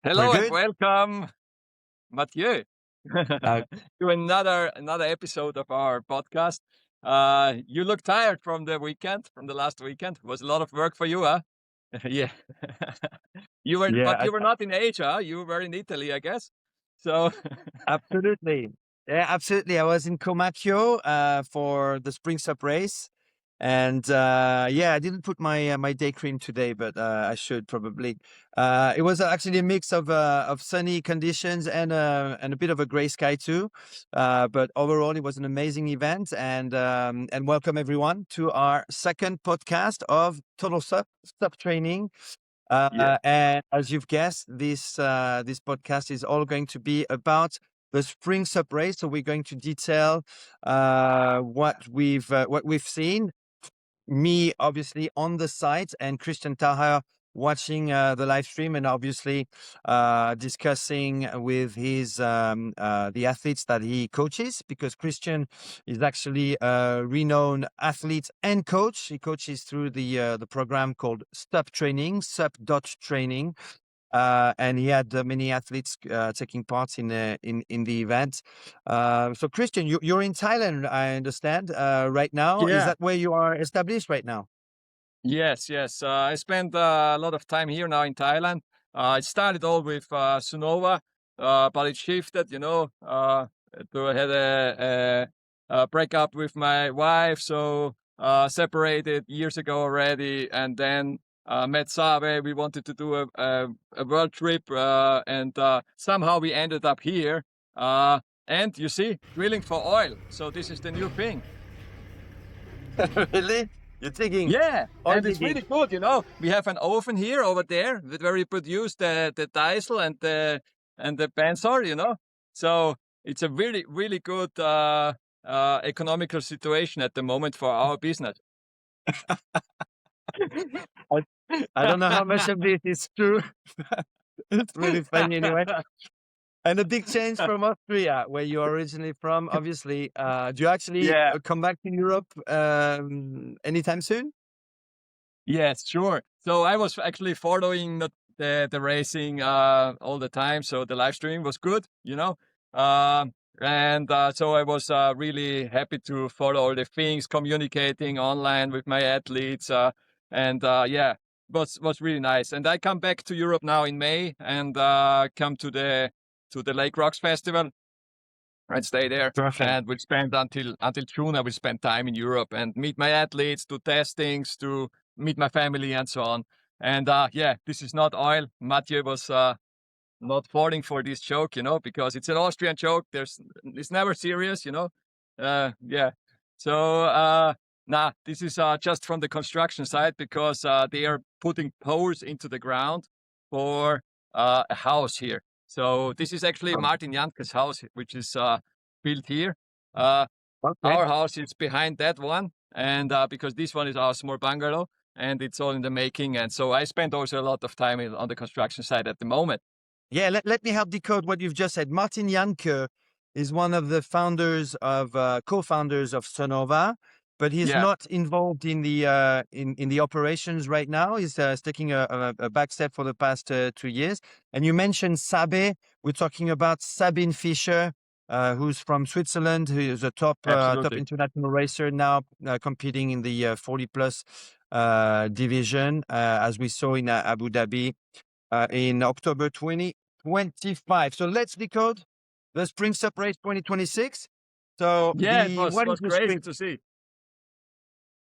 We're Hello and good. welcome, Mathieu, Uh, to another episode of our podcast. You look tired from the last weekend. It was a lot of work for you, huh? Yeah. yeah, But you were not in Asia. You were in Italy, I guess. So, absolutely. Yeah, absolutely. I was in Comacchio for the Spring Sup race, and yeah, I didn't put my day cream today, but I should probably. It was actually a mix of sunny conditions and a bit of a gray sky too. But overall, it was an amazing event, and welcome everyone to our second podcast of Total Sup Training. yeah, And as you've guessed, this podcast is all going to be about the Spring Sup Race. So we're going to detail what we've seen. Me, obviously, on the site, and Christian Taha watching the live stream, and obviously discussing with his the athletes that he coaches, because Christian is actually a renowned athlete and coach. He coaches through the program called SUP.Training, and he had many athletes taking part in the event. So, Christian, you're in Thailand, I understand, right now. Is yeah. that where you are established right now? Yes, yes. I spent a lot of time here now in Thailand. It started all with Sunova, but it shifted, to I had a breakup with my wife, so separated years ago already, and then met Sabe. We wanted to do a world trip, and somehow we ended up here. And you see, drilling for oil. So this is the new thing. Really? You're digging, Yeah, oil and it's digging. really good, We have an oven here over there where we produce the diesel and the benzol. So it's a really, really good economical situation at the moment for our business. I, I don't know how much of this is true. It's really funny anyway. And a big change from Austria, where you're originally from, obviously. Do you actually Yeah. come back to Europe anytime soon? Yes, sure. So I was actually following the racing all the time. So the live stream was good. And so I was really happy to follow all the things, communicating online with my athletes. And yeah, was really nice. And I come back to Europe now in May and come to the Lake Rocks Festival and stay there. Perfect. And we'll spend until June. I will spend time in Europe and meet my athletes, do testings, to meet my family, and so on. And yeah, this is not oil. Mathieu was not falling for this joke, because it's an Austrian joke. It's never serious. Yeah. So this is just from the construction side, because they are putting poles into the ground for a house here. So this is actually Martin Janke's house, which is built here. Okay. Our house is behind that one, and because this one is our small bungalow, and it's all in the making. And so I spend also a lot of time on the construction side at the moment. Yeah, let me help decode what you've just said. Martin Janke is one of the founders of co-founders of Sonova, but he's Yeah, not involved in the operations right now. He's taking a back step for the past 2 years. And you mentioned Sabe. We're talking about Sabine Fischer, who's from Switzerland, who is a top absolutely. international racer now, competing in the 40 plus division, as we saw in Abu Dhabi in October 2025. So let's decode the Spring Sup Race 2026. So Yeah, it was what is was the crazy spring? to see.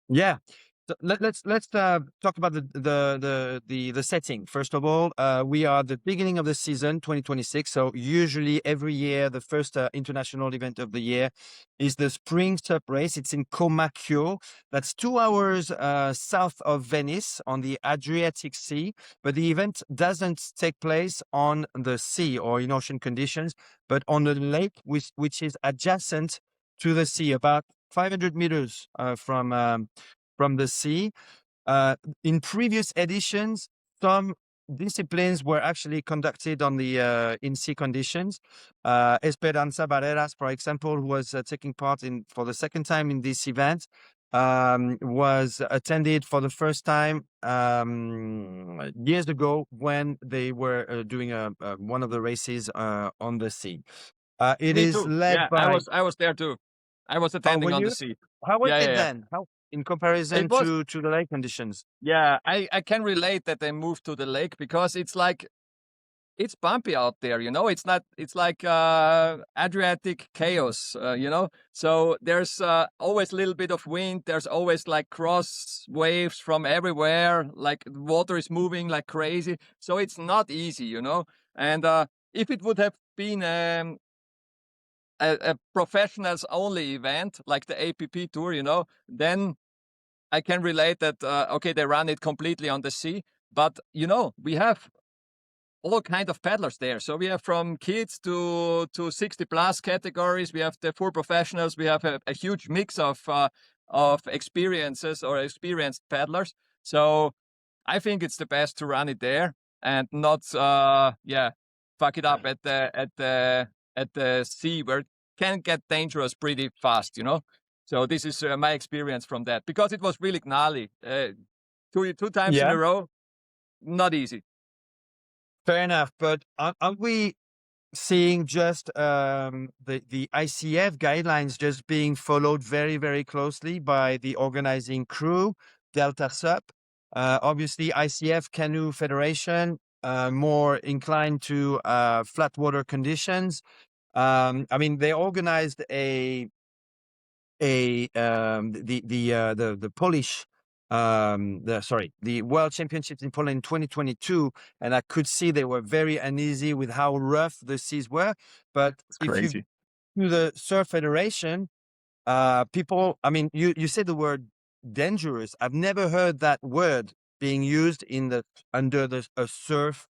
Yeah. So let's talk about the setting. First of all, we are at the beginning of the season 2026. So usually every year, the first international event of the year is the Spring Sup Race. It's in Comacchio. That's 2 hours south of Venice on the Adriatic Sea. But the event doesn't take place on the sea or in ocean conditions, but on the lake, which is adjacent to the sea, about 500 meters from the sea. In previous editions, some disciplines were actually conducted on the in sea conditions. Esperanza Barreras, for example, who was taking part for the second time in this event, was attended for the first time years ago when they were doing one of the races on the sea. It Me is too. led Yeah, I by. was there too. I was Oh, attending were on the you? sea. How was Yeah, yeah, it yeah. then? How in It comparison was, to the lake conditions? yeah, I can relate that they moved to the lake because it's like it's bumpy out there, you know. It's like Adriatic chaos, you know. So there's always a little bit of wind. There's always like cross waves from everywhere. Like the water is moving like crazy. So it's not easy, you know. And if it would have been a professionals only event like the APP tour, you know, then I can relate that. Okay, they run it completely on the sea, but you know, we have all kind of paddlers there. So we have from kids to 60 plus categories. We have the full professionals. We have a huge mix of experiences or experienced paddlers. So I think it's the best to run it there and not yeah, fuck it up at the sea where it can get dangerous pretty fast, you know. So this is my experience from that because it was really gnarly. Two times in Yeah, a row, not easy. fair enough. But aren't we seeing just the ICF guidelines just being followed very, very closely by the organizing crew, TotalSUP? Obviously, ICF Canoe Federation, more inclined to flat water conditions. I mean, they organized the Polish the World Championships in Poland in 2022, and I could see they were very uneasy with how rough the seas were. But It's if you crazy. to the Surf Federation, people, I mean, you said the word dangerous. I've never heard that word being used in the under the a Surf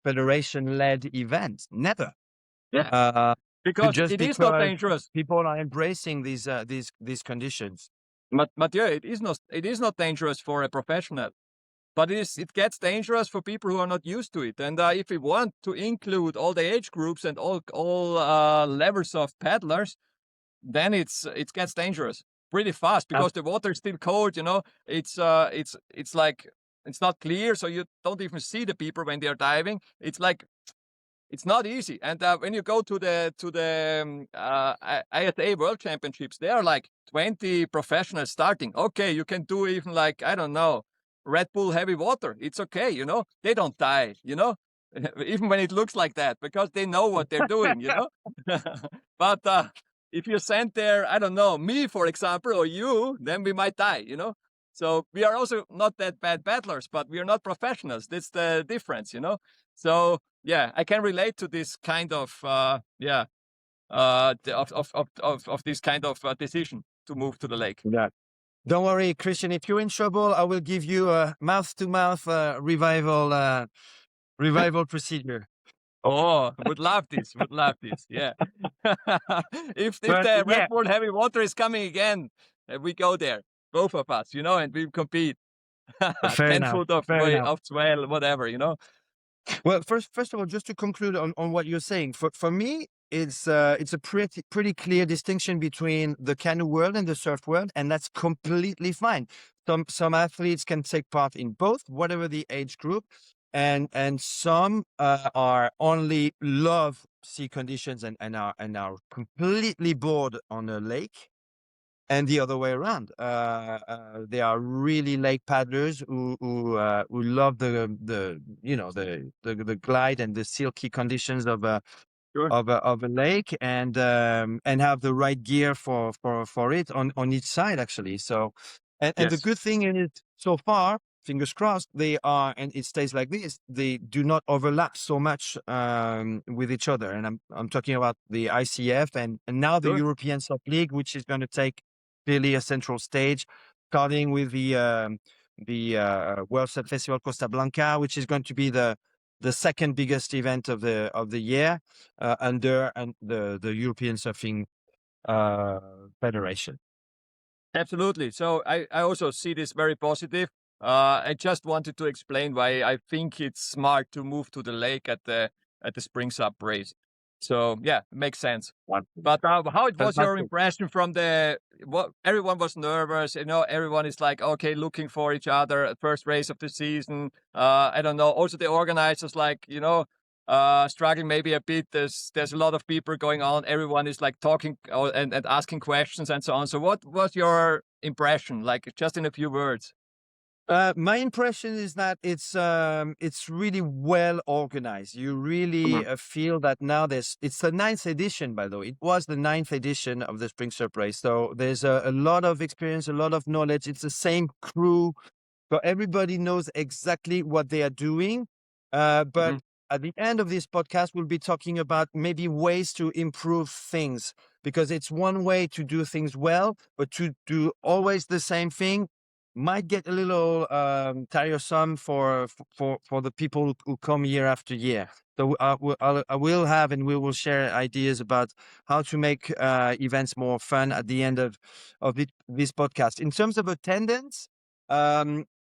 Federation led event. Never. Yeah, Uh, because just it is not because dangerous. people are embracing these conditions. Mathieu, it is not dangerous for a professional, but it gets dangerous for people who are not used to it. And if we want to include all the age groups and all levels of paddlers, then it gets dangerous pretty fast because the water is still cold. You know, it's like it's not clear, so you don't even see the people when they are diving. It's like it's not easy. And when you go to the ISA World Championships, there are like 20 professionals starting. Okay, you can do even like I don't know Red Bull heavy water. It's okay, you know. They don't die, you know, even when it looks like that because they know what they're doing, you know. But if you send there, I don't know, me for example, or you, then we might die, you know. So we are also not that bad paddlers, but we are not professionals. That's the difference, you know. So yeah, I can relate to this kind of of this kind of decision to move to the lake. Yeah. Don't worry, Christian. If you're in trouble, I will give you a mouth-to-mouth revival procedure. Oh, would love this. Would love this. Yeah. If But the Red yeah, Bull heavy water is coming again, we go there, both of us, you know, and we compete. fair 10 enough. foot of Fair way enough. of swell, whatever, you know. Well, first of all, just to conclude on what you're saying, for me, it's a pretty clear distinction between the canoe world and the surf world, and that's completely fine. Some athletes can take part in both, whatever the age group, and some are only love sea conditions and are completely bored on a lake. And the other way around, they are really lake paddlers who love the the glide and the silky conditions of Sure. a lake and have the right gear for it on each side actually. So, and the Yes. good thing is so far, fingers crossed, they are, and it stays like this. They do not overlap so much with each other. And I'm talking about the ICF and now the Sure. European Sub League, which is going to take clearly a central stage, starting with the World Surf Festival Costa Blanca, which is going to be the second biggest event of the year under the European Surfing Federation. Absolutely. So I also see this very positive. I just wanted to explain why I think it's smart to move to the lake at the Spring SUP race. So yeah, it makes sense. One. But how it was your Fantastic. impression from what everyone was nervous, everyone is like, okay, looking for each other at first race of the season. I don't know. Also the organizers like, struggling maybe a bit. There's a lot of people going on. Everyone is like talking and asking questions and so on. So what was your impression? Like just in a few words. My impression is that it's really well organized. You really feel that now it's the 9th edition, by the way. It was the 9th edition of the Spring SUP Race. So there's a lot of experience, a lot of knowledge. It's the same crew. So everybody knows exactly what they are doing. But at the end of this podcast, we'll be talking about maybe ways to improve things, because it's one way to do things well, but to do always the same thing might get a little tiresome for the people who come year after year. So I will have, and we will share ideas about how to make events more fun at the end of this podcast. In terms of attendance,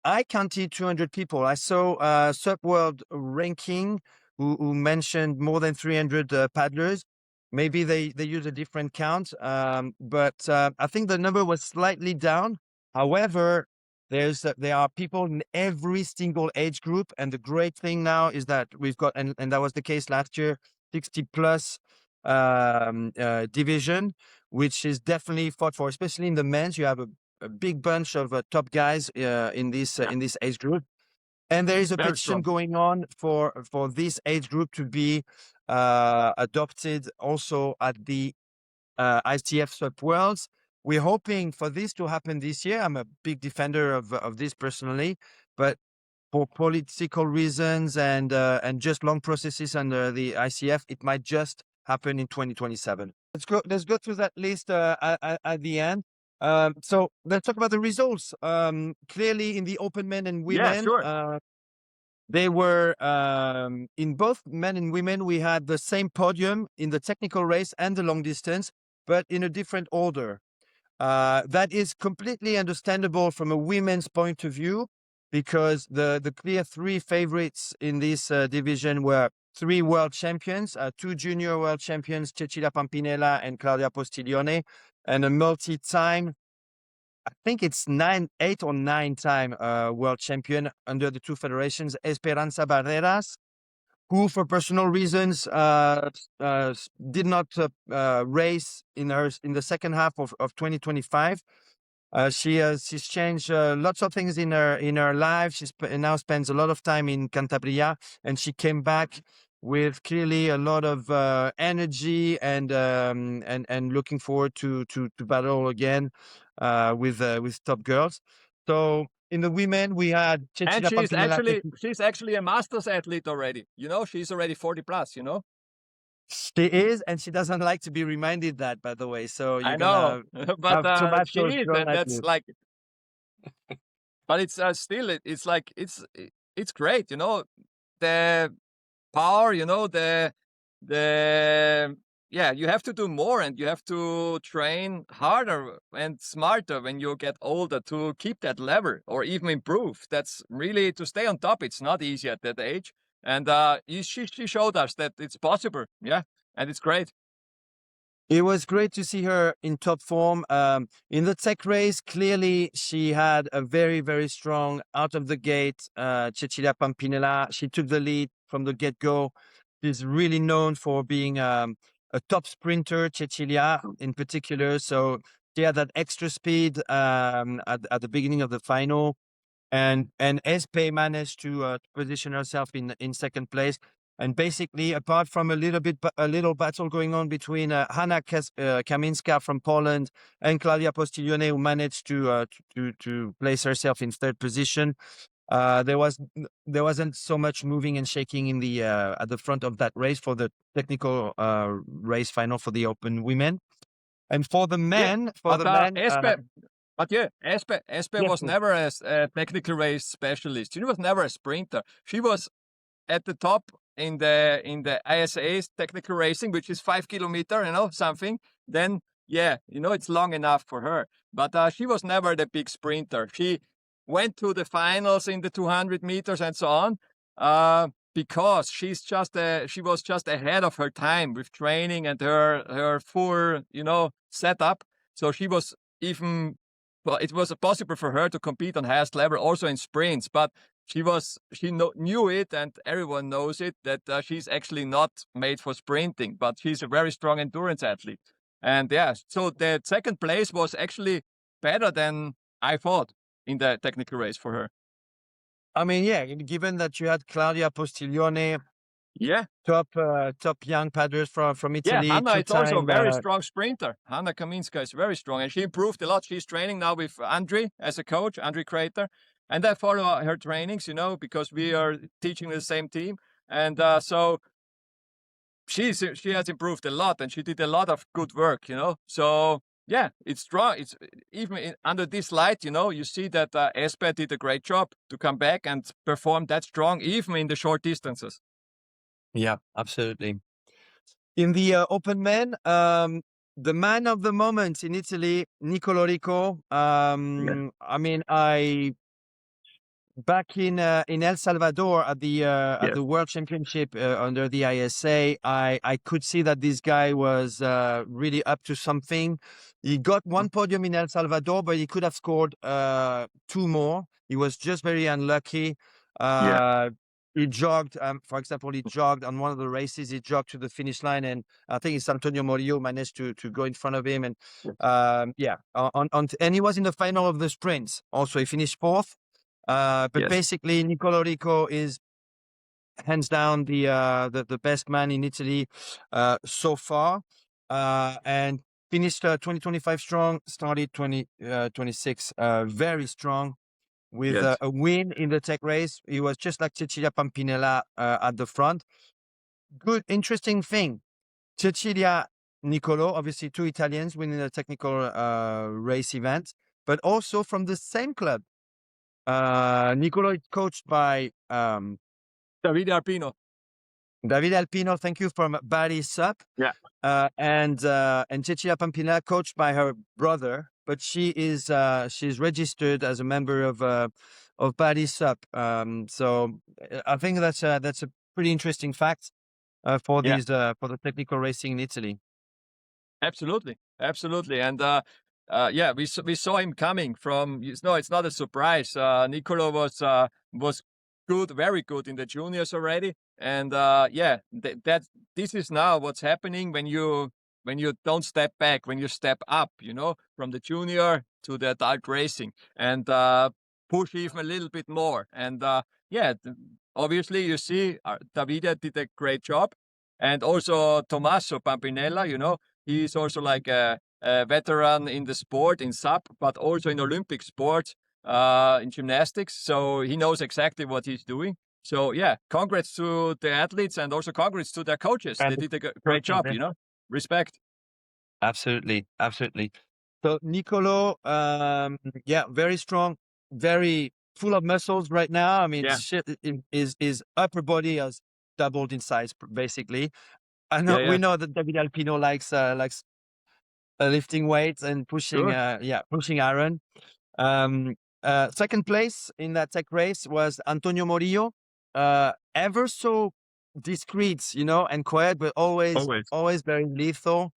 I counted 200 people. I saw SUP World ranking who mentioned more than 300 paddlers. Maybe they use a different count, but I think the number was slightly down. However, there are people in every single age group, and the great thing now is that we've got, and that was the case last year, 60 plus division, which is definitely fought for, especially in the men's. You have a big bunch of top guys in this age group, and there is a Very petition strong. going on for this age group to be adopted also at the ICF SUP Worlds. We're hoping for this to happen this year. I'm a big defender of this personally, but for political reasons and just long processes under the ICF, it might just happen in 2027. Let's go through that list at the end. So let's talk about the results. Clearly, in the open men and women, Yeah, sure. they were in both men and women. We had the same podium in the technical race and the long distance, but in a different order. That is completely understandable from a women's point of view, because the clear 3 favorites in this division were 3 world champions, 2 junior world champions, Cecilia Pampinella and Claudia Postiglione, and a multi-time, I think it's 8 or 9 time world champion under the 2 federations, Esperanza Barreras, who, for personal reasons, did not race in the second half of 2025. She's changed lots of things in her life. She now spends a lot of time in Cantabria, and she came back with clearly a lot of energy and looking forward to battle again with top girls. So in the women, we had And Cecilia Pampinella. she's actually a masters athlete already. She's already 40 plus, She is, and she doesn't like to be reminded that, by the way. So you're I know, gonna but have she tomatoes is, thrown and at that's you. like, but it's still, it's like, it's great, the power, the yeah, you have to do more and you have to train harder and smarter when you get older to keep that level or even improve. That's really to stay on top. It's not easy at that age. And she showed us that it's possible. Yeah. And it's great. It was great to see her in top form. In the tech race, clearly she had a very, very strong out of the gate. Cecilia Pampinella, she took the lead from the get-go. She's really known for being a top sprinter, Cecilia in particular. So she had that extra speed at the beginning of the final. And Espe managed to position herself in second place. And basically, apart from a little battle going on between Hanna Kaminska from Poland and Claudia Postiglione, who managed to place herself in third position, there wasn't so much moving and shaking in the at the front of that race for the technical race final for the open women. And for the men, Espe yes, was never a technical race specialist. She was never a sprinter. She was at the top in the ISA's technical racing, which is 5 kilometer, something. Then yeah, it's long enough for her. But she was never the big sprinter. She went to the finals in the 200 meters and so on. because she was just ahead of her time with training and her full, setup. So she was even, well, it was possible for her to compete on highest level also in sprints, but she knew it, and everyone knows it, that she's actually not made for sprinting, but she's a very strong endurance athlete. And yeah, so the second place was actually better than I thought in the technical race for her. I mean, yeah, given that you had Claudia Postiglione, Yeah. top young paddlers from Italy, Yeah, Hanna is also a two-time. very strong sprinter. Hanna Kaminska is very strong, and she improved a lot. She's training now with Andri as a coach, Andri Krater. And I follow her trainings, because we are teaching the same team. And so she has improved a lot, and she did a lot of good work, So yeah, it's strong. It's even under this light, you see that Espe did a great job to come back and perform that strong, even in the short distances. Yeah, absolutely. In the open men, the man of the moment in Italy, Nicolo Rico. I mean, back in El Salvador at the World Championship under the ISA, I could see that this guy was really up to something. He got one podium in El Salvador, but he could have scored two more. He was just very unlucky. He jogged, for example, he jogged on one of the races. He jogged to the finish line, and I think it's Antonio Morillo managed to go in front of him. And and he was in the final of the sprints. Also, he finished fourth. But basically, Nicolo Rico is hands down the best man in Italy so far, and finished 2025 strong. Started 2026 very strong with a win in the tech race. He was just like Cecilia Pampinella at the front. Good, interesting thing. Cecilia, Nicolo, obviously two Italians winning a technical race event, but also from the same club. Nicolo is coached by Davide Alpino. Davide Alpino, thank you, from TotalSUP. Yeah. And Cecilia Pampina, coached by her brother, but she's registered as a member of TotalSUP. So I think that's a pretty interesting fact for the technical racing in Italy. Absolutely. And we saw him coming from. No, it's not a surprise. Nicolo was good, very good in the juniors already, and this is now what's happening when you don't step back, when you step up, from the junior to the adult racing, and push even a little bit more. And obviously you see Davide did a great job, and also Tommaso Pampinella, he's also like a veteran in the sport, in SUP, but also in Olympic sports, in gymnastics. So he knows exactly what he's doing. So yeah, congrats to the athletes, and also congrats to their coaches. They did a great job, Respect. Absolutely. So Nicolo, very strong, very full of muscles right now. I mean, his upper body has doubled in size, basically. I know we know that David Alpino likes lifting weights and pushing iron. Second place in that tech race was Antonio Morillo. Ever so discreet, and quiet, but always very lethal.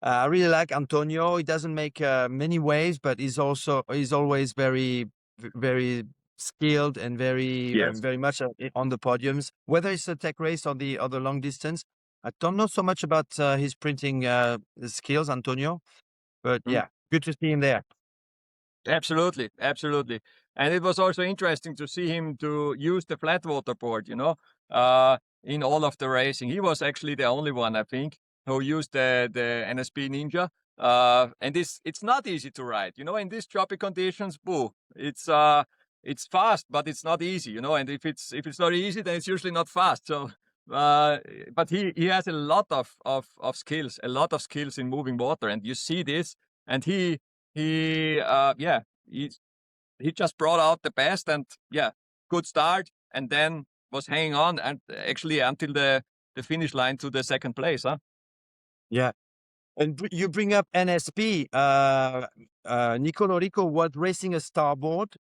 I really like Antonio. He doesn't make many waves, but he's always very, very skilled and very much on the podiums. Whether it's a tech race or the long distance, I don't know so much about his sprinting skills, Antonio. But good to see him there. Absolutely. And it was also interesting to see him to use the Flatwater board, in all of the racing. He was actually the only one, I think, who used the NSP Ninja. And it's not easy to ride, in these choppy conditions. It's fast, but it's not easy, and if it's not easy, then it's usually not fast. So but he has a lot of skills, in moving water, and you see this, and he just brought out the best, and good start, and then was hanging on, and actually until the finish line to the second place, huh? Yeah. And you bring up NSP. Nicolo Rico was racing a starboard.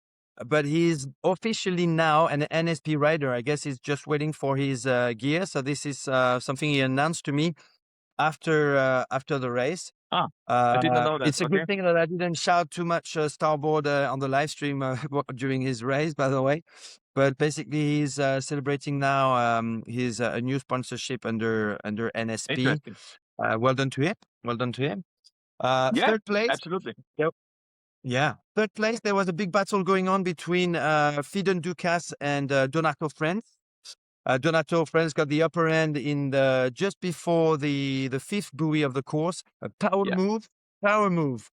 but he's officially now an NSP rider. I guess he's just waiting for his gear. So this is something he announced to me after the race. Ah, I did not know that. It's a Okay. good thing that I didn't shout too much Starboard on the live stream during his race, by the way. But basically, he's celebrating now his a new sponsorship under NSP. Interesting. Well done to him. Well done to him. Yeah, Third place. absolutely. Yeah, third place. There was a big battle going on between Fiden Ducasse and Donato Friends. Donato Friends got the upper end in just before the fifth buoy of the course. A power move.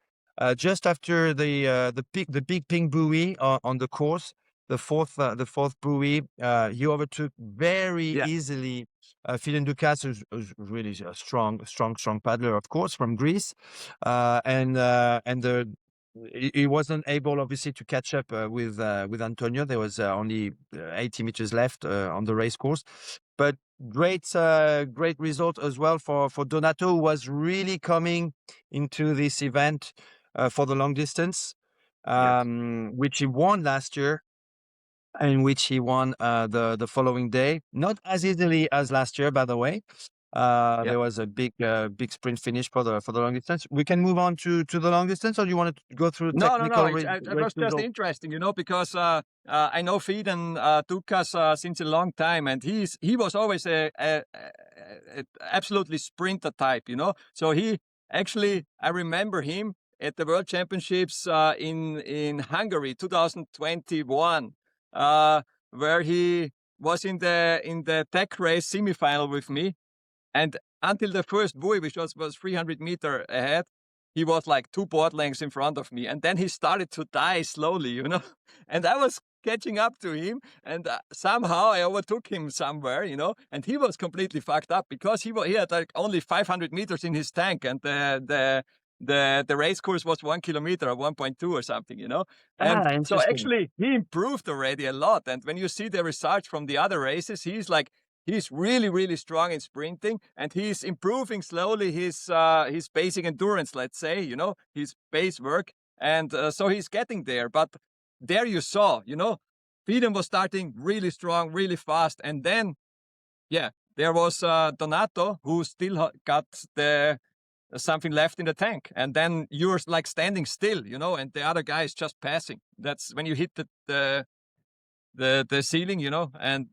Just after the big pink buoy on the course, the fourth buoy, he overtook very easily Fiden Ducasse, who's really a strong paddler, of course, from Greece, and he wasn't able, obviously, to catch up with Antonio. There was only 80 meters left on the race course, but great result as well for Donato, who was really coming into this event for the long distance, which he won last year, and which he won the following day. Not as easily as last year, by the way. There was a big sprint finish for the long distance. We can move on to the long distance, or do you want to go through technical? No. It was just interesting, because I know Fiden Ducasse since a long time, and he was always a absolutely sprinter type, So he actually, I remember him at the World Championships in Hungary, 2021, where he was in the tech race semifinal with me. And until the first buoy, which was 300 meters ahead, he was like 2 board lengths in front of me. And then he started to die slowly, And I was catching up to him, and somehow I overtook him somewhere, And he was completely fucked up because he had like only 500 meters in his tank, and the race course was 1 kilometer or 1.2 or something, And so actually he improved already a lot. And when you see the results from the other races, he's really, really strong in sprinting, and he's improving slowly his basic endurance, let's say, his base work. And so he's getting there. But there you saw, Fiden was starting really strong, really fast. And then, there was Donato, who still got something left in the tank. And then you're like standing still, and the other guy is just passing. That's when you hit the ceiling, and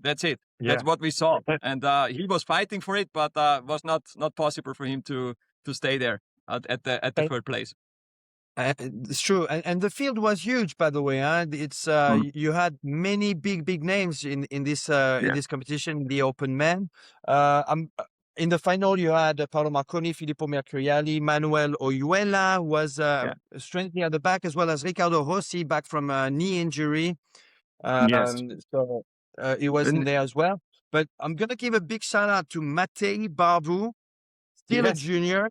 that's it. That's what we saw. And he was fighting for it, but was not possible for him to stay there at the third place. It's true, and the field was huge, by the way. It's you had many big names in this competition, the open men. In the final, you had Paolo Marconi, Filippo Mercuriali, Manuel Oyuela was strengthening at the back, as well as Riccardo Rossi, back from a knee injury. So he was in there as well. But I'm gonna give a big shout out to Matei Barbu, still a junior,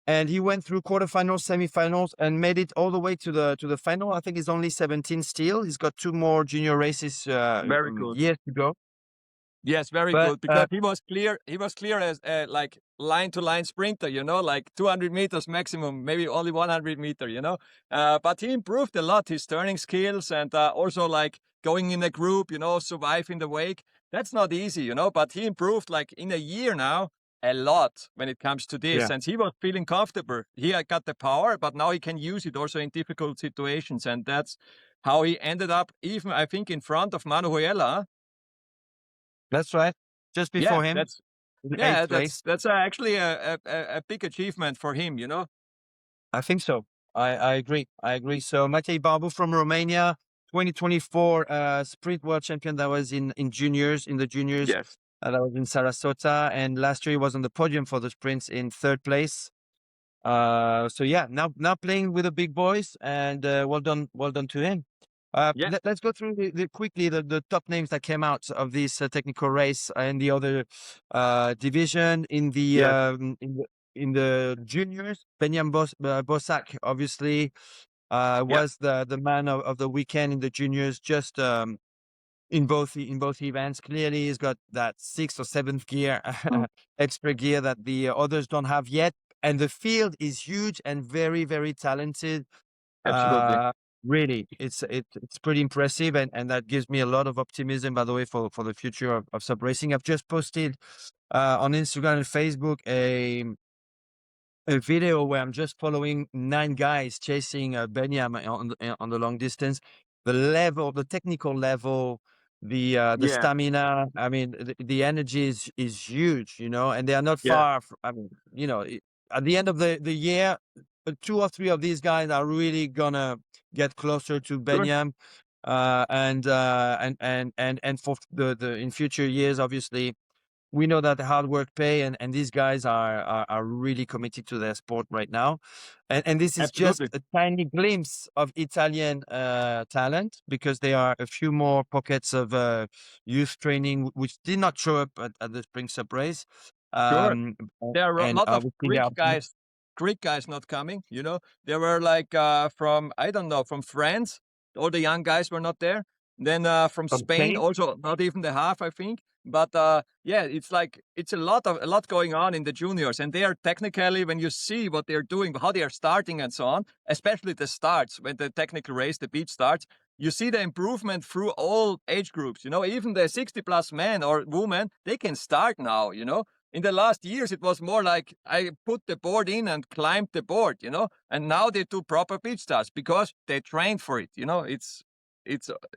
and he went through quarterfinals, semifinals, and made it all the way to the final. I think he's only 17 still. He's got 2 more junior races Very good. years to go. Yes, very good, because he was clear. He was clear as like line-to-line sprinter, like 200 meters maximum, maybe only 100 meters, But he improved a lot his turning skills, and also like going in a group, survive in the wake. That's not easy, But he improved like in a year now a lot when it comes to this, and he was feeling comfortable. He had got the power, but now he can use it also in difficult situations, and that's how he ended up, even I think, in front of Manu Hoyela. That's right. Just before him. That's actually a big achievement for him, I think so. I agree. So Matei Barbu from Romania, 2024 sprint world champion. That was in juniors, Yes. That was in Sarasota, and last year he was on the podium for the sprints in 3rd place. So now playing with the big boys, and well done to him. Let's go through quickly the top names that came out of this technical race in the other division. In the juniors, Benyam Bosak obviously was the man of the weekend in the juniors. Just in both events, clearly he's got that 6th or 7th gear, extra gear that the others don't have yet. And the field is huge and very, very talented. Absolutely. Really, it's pretty impressive, and that gives me a lot of optimism, by the way, for the future of sub racing. I've just posted on Instagram and Facebook a video where I'm just following 9 guys chasing Benyam on the long distance. The technical level, the Yeah, stamina. I mean, the energy is huge, you know, and they are not yeah, far. I mean, you know, at the end of the year, 2 or 3 of these guys are really gonna get closer to sure, Benyam, and for the in future years, obviously we know that the hard work pay, and these guys are really committed to their sport right now, and this is just absolutely. a tiny glimpse of Italian talent, because there are a few more pockets of youth training which did not show up at the Spring Sup Race, Sure. um, There are a and lot of obviously there are Greek guys not coming, you know. There were like from I don't know, from France, all the young guys were not there. Then from from Spain, Spain. also not even the half, I think. But yeah, it's like it's a lot going on in the juniors, and they are technically when you see what they're doing, how they are starting and so on, especially the starts when the technical race, the beach starts. You see the improvement through all age groups, you know, even the 60 plus men or women, they can start now, you know. In the last years, it was more like I put the board in and climbed the board, you know, and now they do proper beach starts because they trained for it, you know. It's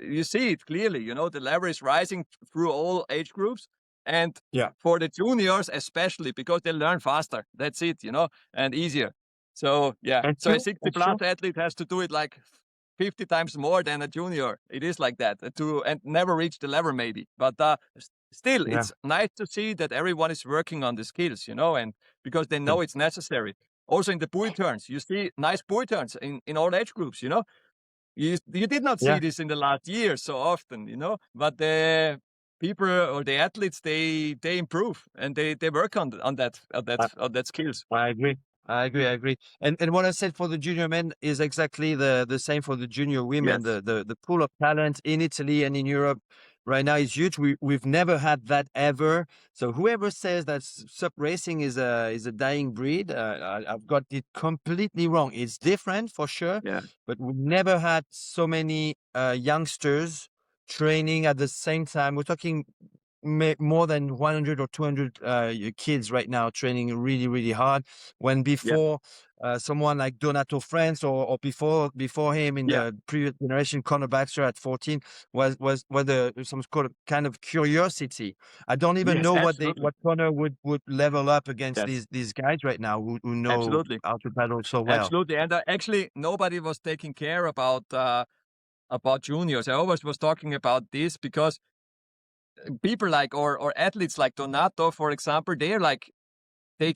you see it clearly, you know, the level is rising through all age groups, and Yeah, for the juniors especially because they learn faster. That's it, you know, and easier. So yeah, that's so a true. 60 That's plus true. athlete has to do it like 50 times more than a junior. It is like that to and never reach the level maybe, but still, Yeah, it's nice to see that everyone is working on the skills, you know, and because they yeah, know it's necessary. Also in the buoy turns, you see nice buoy turns in all age groups, you know. You did not see yeah. this in the last year so often, you know, but the people or the athletes they improve and they work on that skills. I agree. I agree. I agree. And what I said for the junior men is exactly the same for the junior women. Yes. The pool of talent in Italy and in Europe right now is huge. We've never had that ever. So whoever says that sup racing is a dying breed, I've got it completely wrong. It's different for sure, Yeah. but we've never had so many youngsters training at the same time. We're talking more than 100 or 200 kids right now training really, really hard. When Yeah. before someone like Donato France, or before him in Yeah. the previous generation, Conor Baxter at 14 was some kind of curiosity. I don't even Yes. know Absolutely. what Conor would level up against Yes. these guys right now who know Absolutely. how to paddle so well. Absolutely. And actually, nobody was taking care about juniors. I always was talking about this because people like or athletes like Donato, for example, they're like they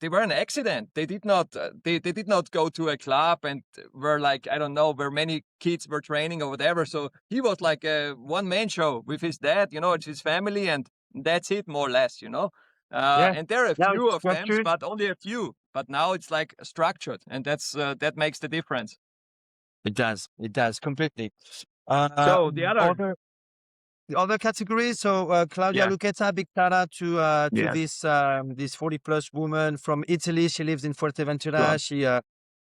were an accident. They did not they did not go to a club and were like I don't know where many kids were training or whatever. So he was like a one man show with his dad, you know, it's his family, and that's it more or less, you know. Yeah, And there are a now few it's of them, structured. but only a few. But now it's like structured, and that makes the difference. It does. It does completely. So the other, The other categories, so Claudia yeah, Lucchetta, big shout out to yes, this 40 plus woman from Italy. She lives in sure, Fuerteventura. She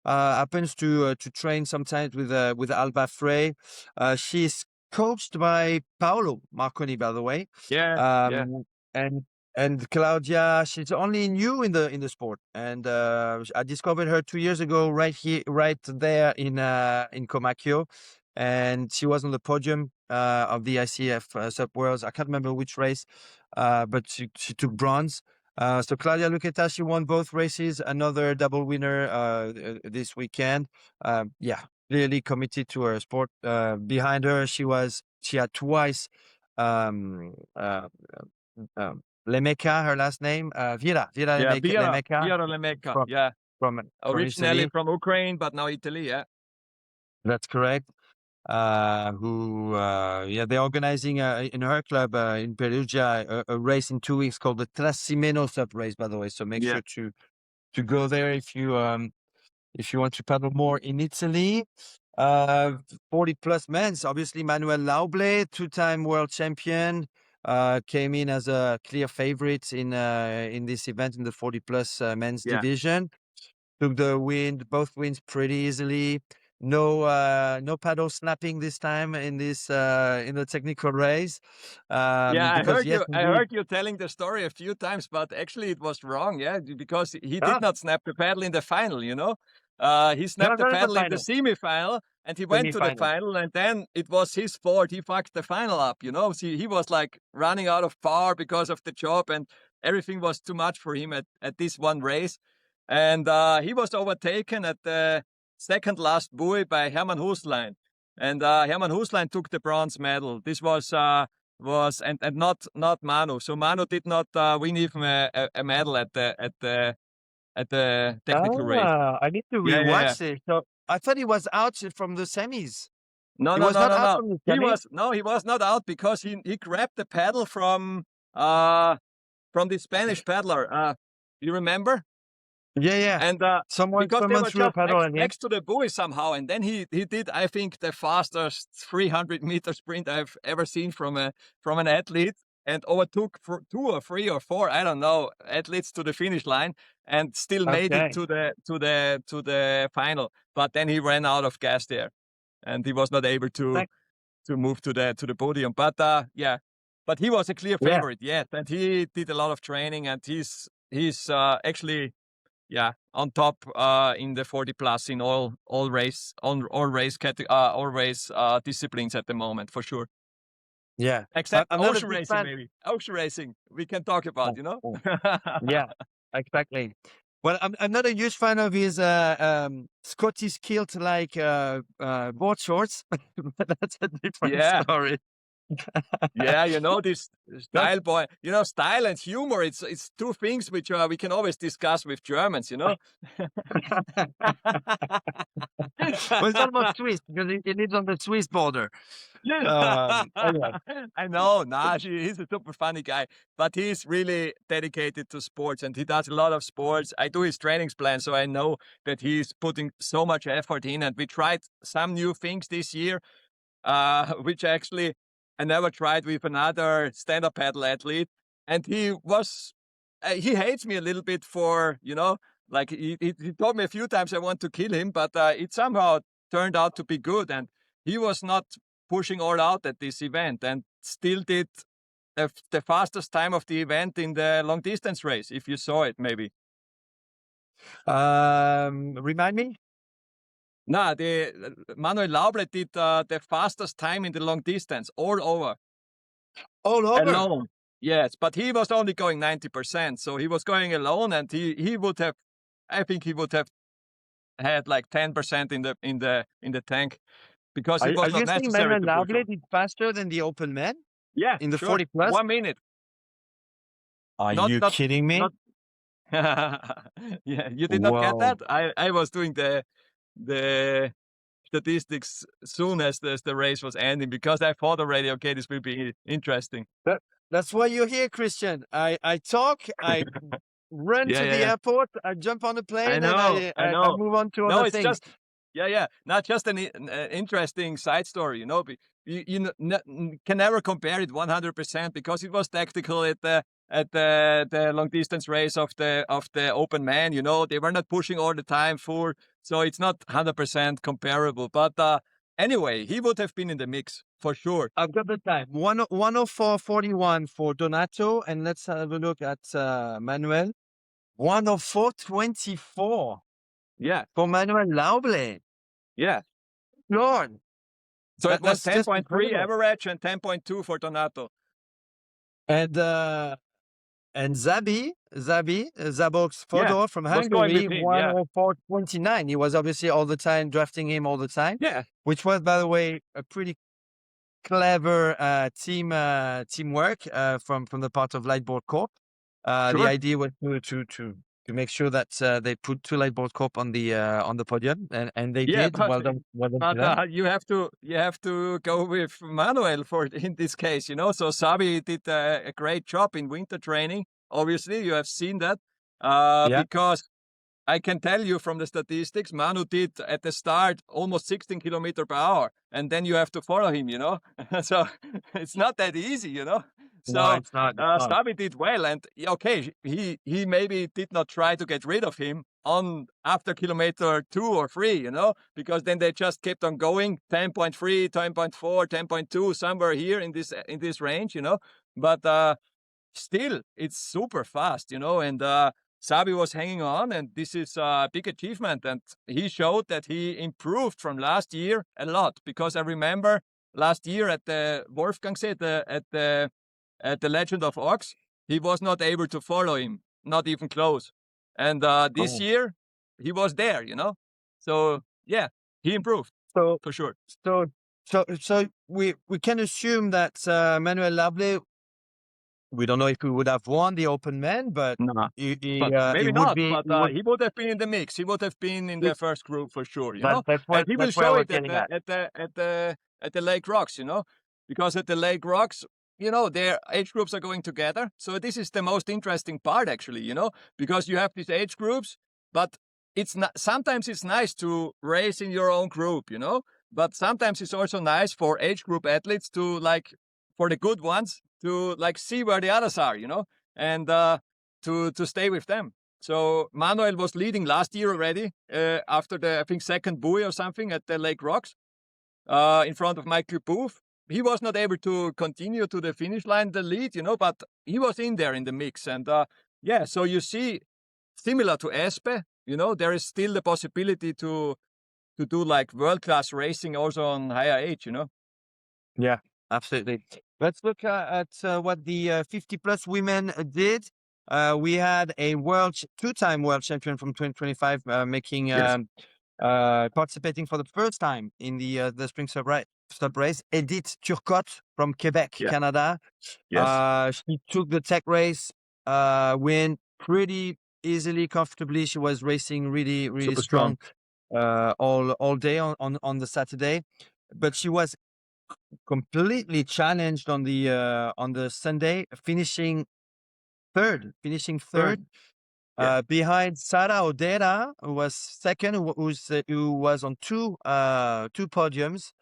happens to train sometimes with Alba Frey. She's coached by Paolo Marconi, by the way. yeah, yeah, Um, and and Claudia, she's only new in the sport, and I discovered her 2 years ago, right here, right there in Comacchio, and she was on the podium of the ICF Sup Worlds. I can't remember which race, but she took bronze. So Claudia Lucchetta, she won both races. Another double winner this weekend. Yeah, really committed to her sport. Behind her, she had twice um, Lemeca, her last name, Vira yeah. Lemeca Vira Lemecca, from yeah. from Originally Italy. from Ukraine, but now Italy, yeah, That's correct. Yeah, they're organizing in her club in Perugia a race in 2 weeks called the Trasimeno Sup Race, by the way. So make yeah, sure to go there if you want to paddle more in Italy. 40 plus men's, obviously Manuel Lauble, 2-time world champion, came in as a clear favorite in this event in the 40 plus men's yeah. division. Took both wins pretty easily. no paddle snapping this time in this in the technical race. Yeah, Because yes, I indeed. heard you telling the story a few times, but actually it was wrong, yeah, because he did Ah, not snap the paddle in the final, you know. He no, snapped the not in the paddle in the final, semi-final, and he went to the semi-final. final, and then it was his fault. He fucked the final up, you know. See, he was like running out of power because of the job, and everything was too much for him at this one race. And he was overtaken at the second last buoy by Hermann Huslein. And Hermann Huslein took the bronze medal. This was and not Manu. So Manu did not win even a medal at the technical race. Ah, I need to Yeah, yeah, yeah. rewatch it. So I thought he was out from the semis. No, He no, was no, not no, out no. from the semis. He was not out because he grabbed the paddle from the Spanish paddler. You remember? Yeah, yeah. And because they Someone were threw a just paddle at him. next to the buoy somehow, and then he did, I think, the fastest 300-meter sprint I've ever seen from an athlete, and overtook for 2 or 3 or 4, I don't know, athletes to the finish line, and still made it Okay. to the final. But then he ran out of gas there, and he was not able to Thank- move to the podium. But yeah, but he was a clear Yeah. favorite, yes, and he did a lot of training, and he's actually, yeah, on top in the 40 plus in all race disciplines at the moment, for sure. Yeah. Except I'm not a ocean big racing, fan. maybe. Ocean racing, we can talk about, you know? Oh, yeah, exactly. Well, I'm not a huge fan of his Scottish kilt like board shorts, but that's a different Yeah. story. Yeah, you know, this That's style, boy, you know, style and humor, it's two things which we can always discuss with Germans, you know? well, it's almost Swiss because he lives on the Swiss border. Anyway. I know, he's a super funny guy, but he's really dedicated to sports, and he does a lot of sports. I do his trainings plan, so I know that he's putting so much effort in, and we tried some new things this year, which actually I never tried with another stand-up paddle athlete, and he hates me a little bit for, you know, like he told me a few times I want to kill him, but it somehow turned out to be good, and he was not pushing all out at this event, and still did the fastest time of the event in the long distance race, if you saw it, maybe. Remind me? No, Manuel Lauble did the fastest time in the long distance all over. All over? Alone. Yes, but he was only going 90%, so he was going alone, and he would have, I think he would have had like 10% in the tank, because it was Are not you saying necessary Manuel to push Lauble on. did faster than the open man Yeah, in the sure. 40 plus? 1 minute. Are Not you kidding me? not Yeah, you did not get Whoa. that? I was doing the statistics soon as the race was ending, because I thought already, okay, this will be interesting. That's why you're here, Christian. I talk, I run Yeah, to yeah, the yeah. airport, I jump on the plane, and I I know. move on to No, other it's things. just, yeah, not just an interesting side story, you know. Can never compare it 100%, because it was tactical at the long distance race of the open man. You know, they were not pushing all the time full, so it's not 100% comparable. But anyway, he would have been in the mix for sure. I've got the time. 104.41 for Donato, and let's have a look at Manuel. 104.24 Yeah, for Manuel Lauble. yeah. Lord. So it was That's just 10.3 incredible. average and 10.2 for Donato. And Zabox Fodor from Was going Hungary, with him, yeah. 104.29. He was obviously all the time drafting him all the time. Yeah. Which was, by the way, a pretty clever teamwork from the part of Leaderboard Corp. The Sure. idea was to make sure that they put 2 Leaderboard Corp on the podium, and they did. But, Well done to them. you have to go with Manuel in this case, you know. So Sabi did a great job in winter training. Obviously, you have seen that, because I can tell you from the statistics, Manu did at the start almost 16 kilometers per hour, and then you have to follow him, you know. So it's not that easy, you know. So No, it's not. Sabi did well, and okay, he maybe did not try to get rid of him on after kilometer 2 or 3, you know, because then they just kept on going 10.3, 10.4, 10.2, somewhere here in this range, you know. But still, it's super fast, you know, and Sabi was hanging on, and this is a big achievement. And he showed that he improved from last year a lot, because I remember last year at the Wolfgangsee, at the Legend of Ox, he was not able to follow him, not even close. And this Oh. year, he was there, you know. So yeah, he improved So, for sure. so we can assume that Manuel Lable, we don't know if he would have won the Open Man, but No, he but maybe would not. be. But He would. he would have been in the mix. He would have been in the first group for sure, you know. And he will That's where I show was it at getting the at. at the Lake Rocks, you know, because at the Lake Rocks, you know, their age groups are going together. So this is the most interesting part, actually, you know, because you have these age groups, but it's not. Sometimes it's nice to race in your own group, you know, but sometimes it's also nice for age group athletes to, like, for the good ones, to like see where the others are, you know, and to stay with them. So Manuel was leading last year already after the, I think, second buoy or something at the Lake Rocks in front of Michael Booth. He was not able to continue to the finish line, the lead, you know, but he was in there in the mix. And yeah, so you see, similar to Espe, you know, there is still the possibility to do like world-class racing also on higher age, you know. Yeah, absolutely. Let's look at what the 50 plus women did. We had a two-time world champion from 2025 making Yes. participating for the first time in the Spring Sub Race. Edith Turcotte from Quebec, Yeah. Canada. Yes. She took the tech race win pretty easily, comfortably. She was racing really, really Super strong. all day on the Saturday, but she was completely challenged on the Sunday, finishing third, behind Sara Odera, who was second, who was on two podiums,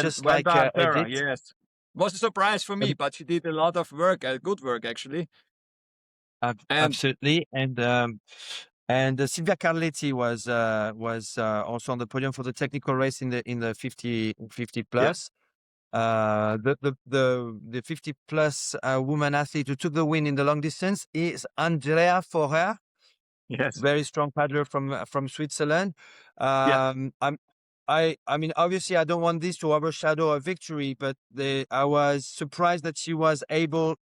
just Well like done, Sarah. Edith. Yes. Was a surprise for me, but she did a lot of work, good work actually. And Absolutely, and Silvia Carletti was also on the podium for the technical race in the 50 yeah, plus. The 50 plus woman athlete who took the win in the long distance is Andrea Forer, yes, very strong paddler from Switzerland. yeah, I mean, obviously, I don't want this to overshadow a victory, but I was surprised that she was able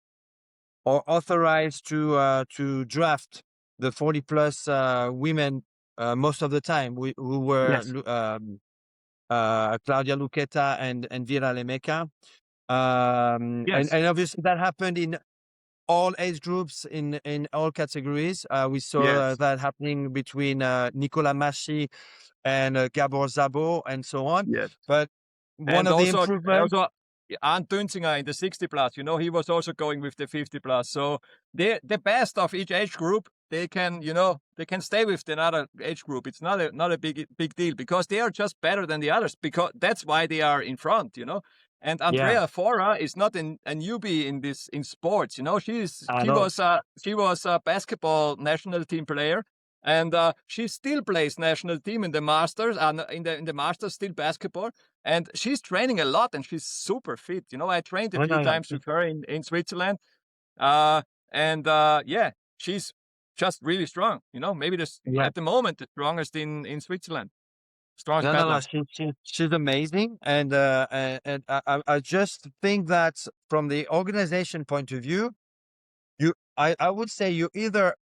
or authorized to draft the 40 plus women most of the time, who were yes, Claudia Luqueta and Vera Lemeca. yes, And obviously that happened in all age groups, in all categories. We saw yes, that happening between Nicola Masci and Gabor Zabo and so on. yes. But one And of the also, improvements, Arndt Dünzinger in the 60 plus, you know, he was also going with the 50 plus. So the best of each age group, they can, you know, they can stay with another age group. It's not a big deal, because they are just better than the others, because that's why they are in front, you know. And yeah, Andrea Fora is not a newbie in sports, you know. She I know. was a basketball national team player. And she still plays national team in the Masters, and in the Masters still basketball. And she's training a lot, and she's super fit. You know, I trained a I few know. times with her in Switzerland. Yeah, she's just really strong. You know, maybe Yeah. at the moment the strongest in Switzerland, strongest No. paddler. She's amazing, and I just think that from the organization point of view, I would say you either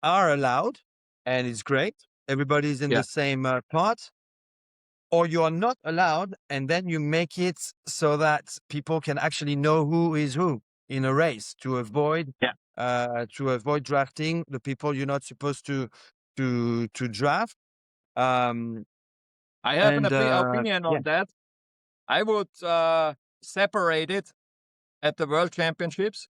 are allowed, and it's great, everybody's in Yeah, the same part, or you are not allowed, and then you make it so that people can actually know who is who in a race to avoid yeah. drafting the people you're not supposed to draft. Um, I have an and opinion yeah, on that. I would separate it at the World Championships,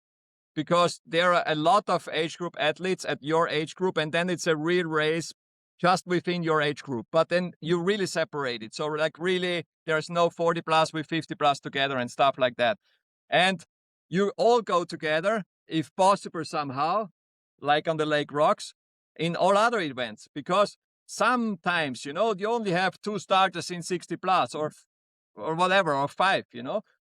because there are a lot of age group athletes at your age group, and then it's a real race just within your age group. But then you really separate it. So like really, there's no 40 plus with 50 plus together and stuff like that. And you all go together, if possible somehow, like on the Lake Rocks. in all other events, because sometimes, you only have 2 starters in 60 plus or whatever, or 5,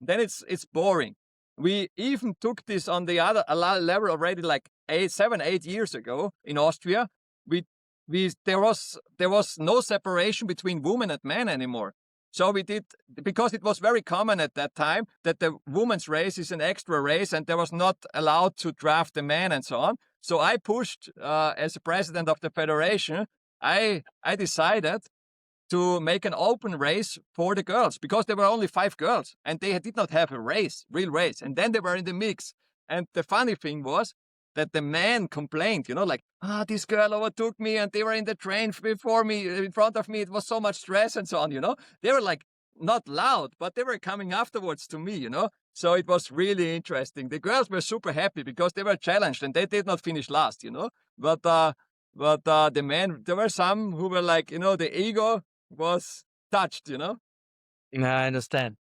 then it's boring. We even took this on the other level already, like 7, 8 years ago in Austria. There was no separation between women and men anymore. So we did, because it was very common at that time that the women's race is an extra race and there was not allowed to draft the men and so on. So I pushed, as a president of the federation, I decided to make an open race for the girls, because there were only 5 girls and they did not have a real race. And then they were in the mix. And the funny thing was that the men complained, like, this girl overtook me and they were in the train before me, in front of me. It was so much stress and so on, They were like, not loud, but they were coming afterwards to me, So it was really interesting. The girls were super happy because they were challenged and they did not finish last, But the men, there were some who were like, the ego was touched, Yeah, I understand.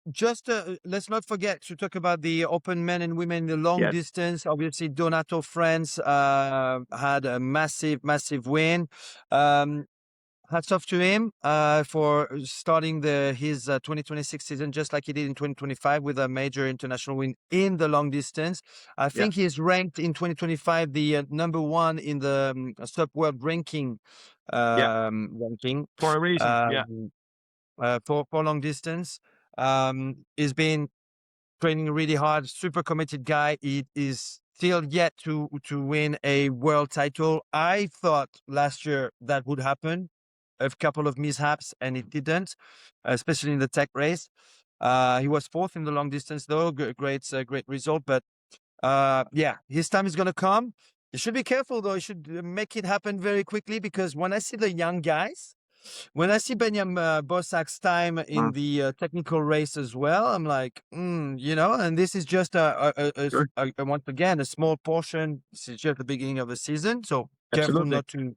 Just let's not forget to talk about the open men and women in the long distance. Obviously, Donato France had a massive win. Hats off to him for starting his 2026 season just like he did in 2025 with a major international win in the long distance. I think he's ranked in 2025 the number 1 in the SUP World ranking. For a reason. For long distance. He's been training really hard, super committed guy. He is still yet to win a world title. I thought last year that would happen. A couple of mishaps and it didn't, especially in the tech race. He was 4th in the long distance though. Great result. But yeah, his time is going to come. You should be careful though. You should make it happen very quickly, because when I see the young guys, when I see Benjamin Bossak's time in the technical race as well, I'm like, and this is just once again, a small portion. This is just the beginning of the season. So careful not to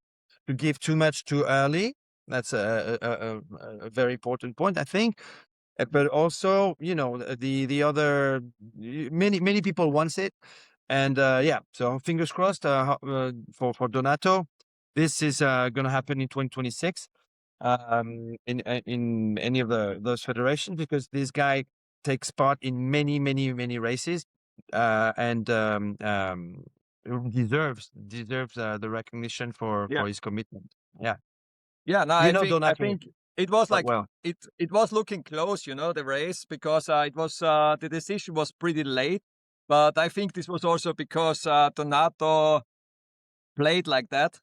give too much too early. That's a very important point, I think. But also, the other, many people wants it. And yeah, so fingers crossed for Donato. This is going to happen in 2026 in any of those federations, because this guy takes part in many races and deserves the recognition for his commitment. No, I think it was like, well. it was looking close, the race, because it was the decision was pretty late. But I think this was also because Donato played like that.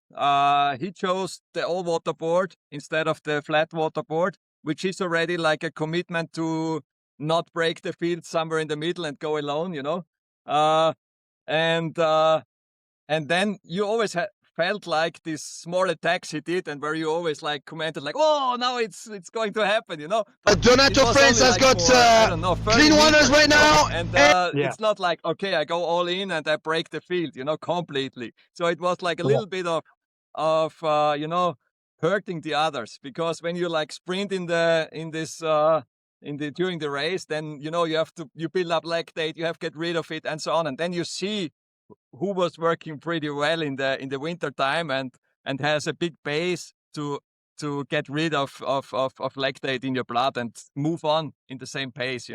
He chose the all-water board instead of the Flatwater board, which is already like a commitment to not break the field somewhere in the middle and go alone, and then you always felt like these small attacks he did, and where you always like commented like, oh, now it's going to happen, But Donato France has got clean waters right now, and it's not like, okay, I go all in and I break the field, completely. So it was like a little bit of hurting the others, because when you like sprint during the race, then you build up lactate, you have to get rid of it and so on, and then you see who was working pretty well in the winter time and has a big base to get rid of lactate in your blood and move on in the same pace,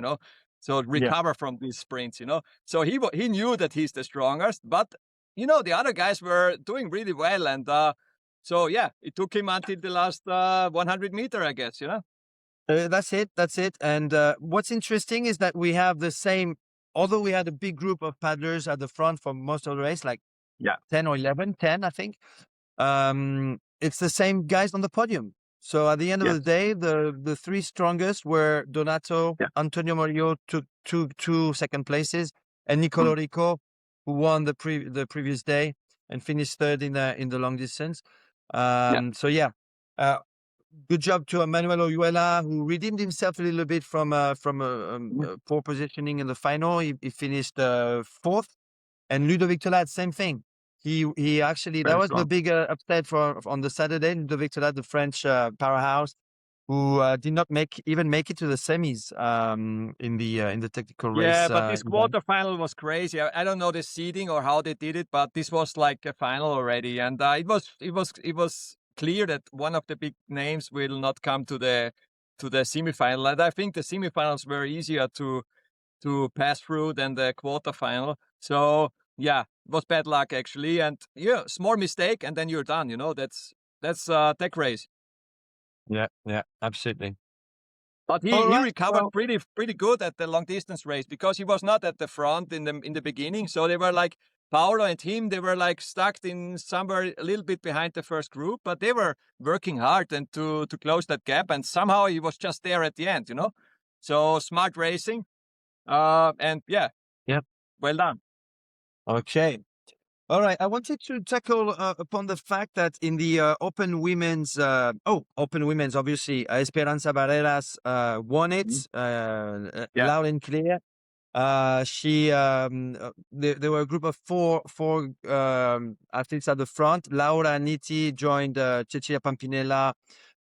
so recover from these sprints, So he knew that he's the strongest, but the other guys were doing really well, and so yeah, it took him until the last 100 meter, I guess, That's it. And what's interesting is that we have the same. Although we had a big group of paddlers at the front for most of the race, like 10 or 11, 10, I think. It's the same guys on the podium. So at the end of the day, the 3 strongest were Donato, Antonio Morillo took two second places, and Nicolo Rico, who won the previous day and finished 3rd in the long distance. So yeah. Good job to Manuel Oyuela, who redeemed himself a little bit from poor positioning in the final. He finished 4th, and Ludovic Tolad, same thing. He actually, that was the big upset on the Saturday. Ludovic Tolad, the French powerhouse, who did not make it to the semis in the technical race. Yeah, but this event. quarterfinal was crazy. I don't know the seeding or how they did it, but this was like a final already, and it was clear that one of the big names will not come to the semifinal. And I think the semifinals were easier to pass through than the quarterfinal. So yeah, it was bad luck actually, and yeah, small mistake, and then you're done. You know, that's tech race. Yeah, absolutely. But he recovered pretty good at the long distance race because he was not at the front in the beginning. So they were like Paolo and him, they were like stuck in somewhere a little bit behind the first group, but they were working hard and to close that gap. And somehow he was just there at the end, you know. So smart racing. And yeah. Yep. Well done. Okay. All right. I wanted to tackle upon the fact that in the Open Women's, obviously, Esperanza Barreras won it loud and clear. There were a group of four athletes at the front. Laura Nitti joined Cecilia Pampinella,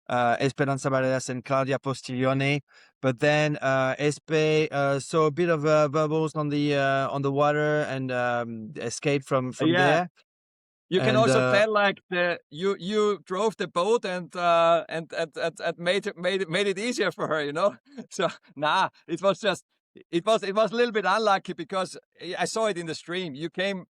Esperanza Barreras, and Claudia Postiglione. But then Espe saw a bit of bubbles on the water and escaped from there. You can also tell like you drove the boat and made it easier for her, you know. So it was a little bit unlucky because I saw it in the stream. You came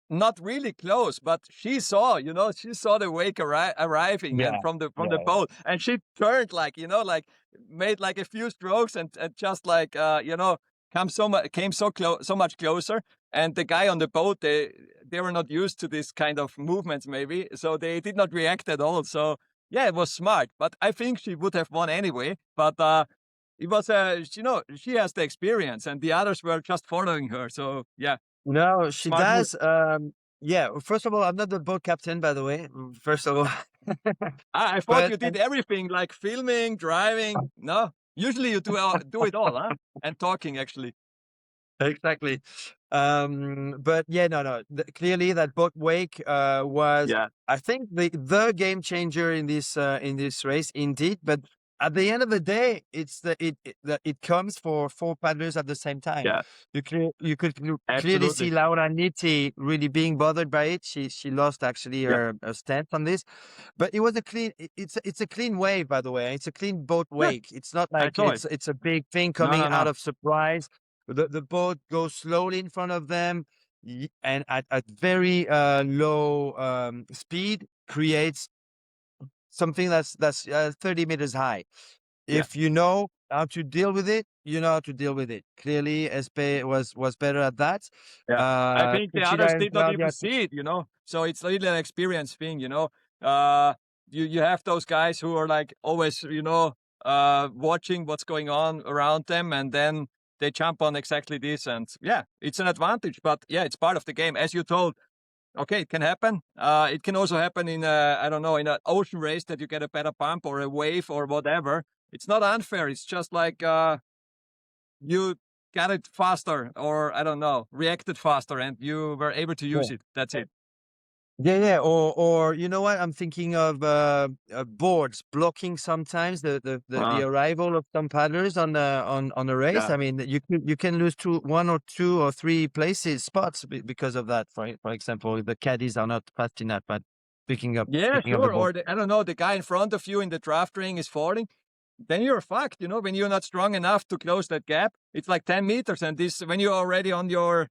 not really close, but she saw the wake arriving and from the boat, and she turned like, you know, like made like a few strokes and just like came so much closer. And the guy on the boat, they were not used to this kind of movements maybe, so they did not react at all. So yeah, it was smart, but I think she would have won anyway. But it was she has the experience, and the others were just following her. So yeah. No, she Smart does. First of all, I'm not the boat captain, by the way. First of all, I thought you did everything, like filming, driving. No, usually you do it all, huh? And talking actually. Exactly. But yeah, no. Clearly, that boat wake was, I think, the game changer in this race, indeed. But at the end of the day, it comes for four paddlers at the same time. Yeah. You could clearly see Laura Nitti really being bothered by it. She lost actually her stance on this, but it was it's a clean wave, by the way. It's a clean boat wake. It's not like it's a big thing coming out of surprise. The boat goes slowly in front of them, and at very low speed creates something that's 30 meters high. If you know how to deal with it, you know how to deal with it. Clearly, Espe was better at that. I think the others did not even see it, you know. So it's really an experience thing, you know. You have those guys who are like always, you know, watching what's going on around them, and then they jump on exactly this, and yeah, it's an advantage. But yeah, it's part of the game, as you told. Okay, it can happen. It can also happen in in an ocean race that you get a better bump or a wave or whatever. It's not unfair. It's just like you got it faster, or reacted faster, and you were able to use it. That's it. Yeah. Or you know what? I'm thinking of boards blocking sometimes the arrival of some paddlers on a race. Yeah. I mean, you can lose one or two or three spots because of that. For example, if the caddies are not fast enough at picking up. Yeah, picking up the sure. ball. Or the guy in front of you in the draft ring is falling. Then you're fucked, you know, when you're not strong enough to close that gap. It's like 10 meters, and when you're already on your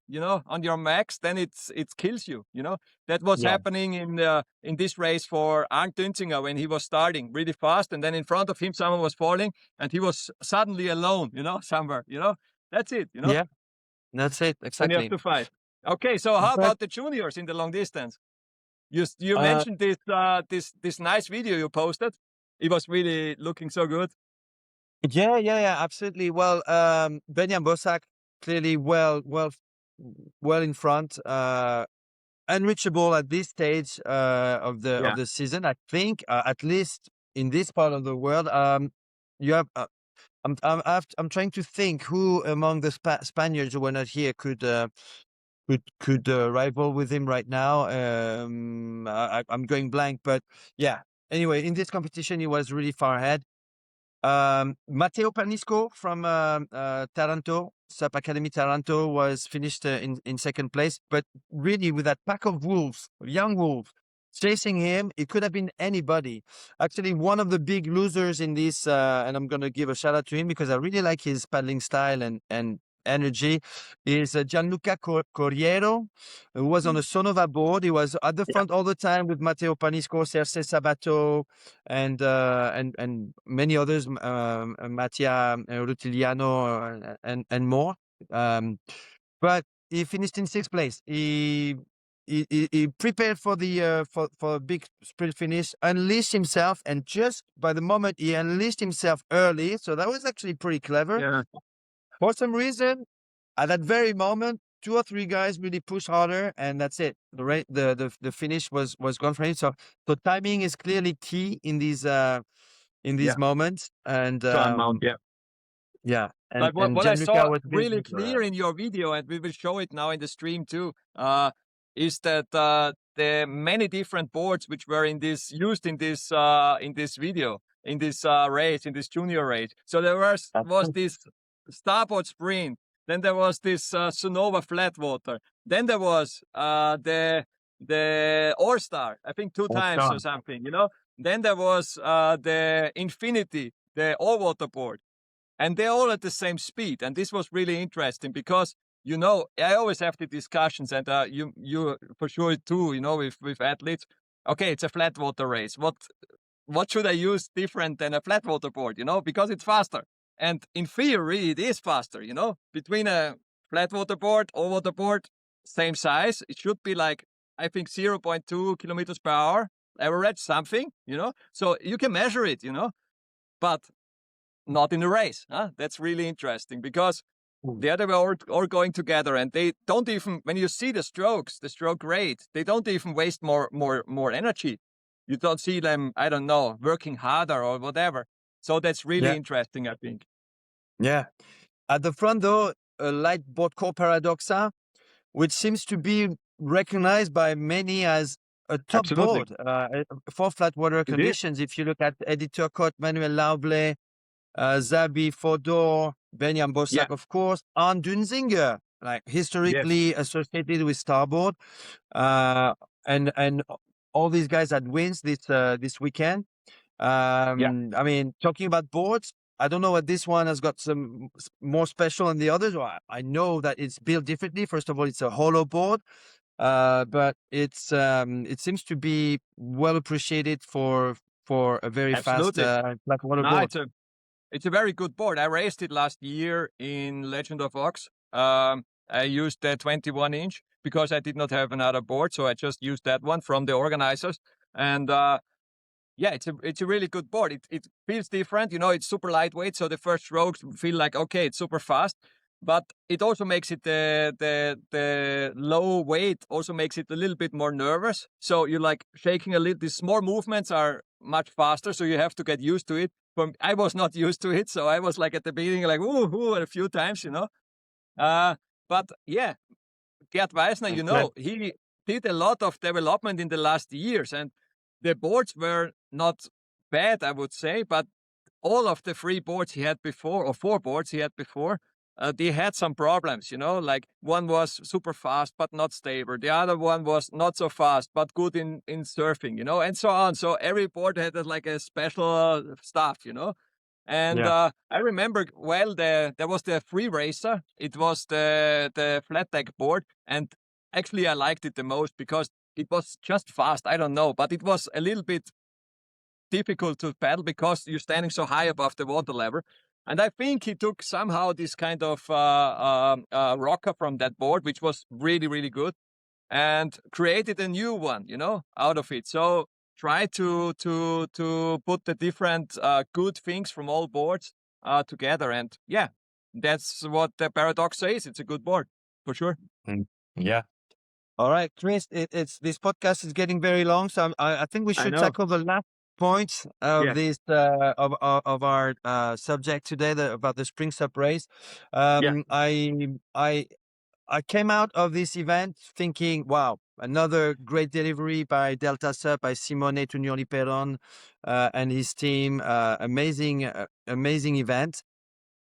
max, then it kills you, you know. That was happening in this race for Arndt Dünzinger when he was starting really fast, and then in front of him someone was falling, and he was suddenly alone, you know, somewhere, you know. That's it, you know. Yeah, that's it, exactly. And you have to fight. Okay, so how about the juniors in the long distance? You mentioned this nice video you posted. It was really looking so good. Yeah, absolutely. Well, Benjamin Bosak clearly well in front, unreachable at this stage of the season. I think at least in this part of the world. You have. I'm trying to think who among the Spaniards who were not here could rival with him right now. I'm going blank, but yeah. Anyway, in this competition, he was really far ahead. Matteo Panisco from Taranto, SUP Academy Taranto, was finished in second place. But really, with that pack of wolves, young wolves, chasing him, it could have been anybody. Actually, one of the big losers in this, and I'm going to give a shout out to him because I really like his paddling style and energy, is Gianluca Corriero, who was on a Sonova board. He was at the front all the time with Matteo Panisco, Serse Sabato, and many others, Mattia Rutiliano, and more. But he finished in sixth place. He prepared for the for a big sprint finish, unleashed himself, and just by the moment he unleashed himself early, so that was actually pretty clever. Yeah. For some reason, at that very moment, 2 or 3 guys really pushed harder, and that's it. The finish was gone for him. So timing is clearly key in these moments. And yeah. But what I Gianluca saw was really clear in your video, and we will show it now in the stream too, is that the many different boards which were used in this video, in this race, in this junior race. So there was this starboard sprint, then there was this Sonova Flatwater, then there was the All Star, I think 2 times or something, you know. Then there was the Infinity, the Allwaterboard. And they're all at the same speed. And this was really interesting because, you know, I always have the discussions, and you for sure too, you know, with athletes. Okay, it's a flatwater race. What should I use different than a flatwater board, you know, because it's faster. And in theory, it is faster, you know, between a flatwater board, all-water board, same size. It should be like, I think, 0.2 kilometers per hour average, something, you know. So you can measure it, you know, but not in the race. Huh? That's really interesting because the other were all going together, and they don't even, when you see the strokes, the stroke rate, they don't even waste more energy. You don't see them, I don't know, working harder or whatever. So that's really interesting, I think. Yeah. At the front, though, a light board core paradoxa, which seems to be recognized by many as a top board for flatwater conditions. If you look at Eddie Turcotte, Manuel Lauble, Zabi, Fodor, Benjamin Bosak, of course, Arne Dunzinger, like historically associated with starboard, and all these guys had wins this weekend. I mean, talking about boards, I don't know what this one has got some more special than the others. I know that it's built differently. First of all, it's a hollow board, but it seems to be well appreciated for a very fast flatwater board. It's a very good board. I raced it last year in Legend of Ox. I used the 21-inch because I did not have another board, so I just used that one from the organizers. And yeah, it's a really good board. It feels different, you know. It's super lightweight, so the first strokes feel like, okay, it's super fast. But it also makes it the low weight also makes it a little bit more nervous. So you're like shaking a little. The small movements are much faster, so you have to get used to it. I was not used to it, so I was like at the beginning like ooh a few times, you know. But yeah, Gerd Weisner, you know, he did a lot of development in the last years, and the boards were not bad, I would say, but all of the 3 boards he had before, or 4 boards he had before, they had some problems, you know, like one was super fast but not stable. The other one was not so fast but good in surfing, you know, and so on. So every board had like a special stuff, you know. And I remember, well, there was the free racer. It was the flat deck board, and actually I liked it the most because it was just fast. I don't know, but it was a little bit difficult to paddle because you're standing so high above the water level. And I think he took somehow this kind of rocker from that board, which was really, really good, and created a new one, you know, out of it. So try to put the different good things from all boards together. And yeah, that's what the paradox is. It's a good board, for sure. Yeah. All right, Chris, this podcast is getting very long, so I think we should tackle the last point of this of our subject today, about the Spring SUP race. I I came out of this event thinking, wow, another great delivery by TotalSUP, by Simone Tugnoli-Peron and his team. Amazing event.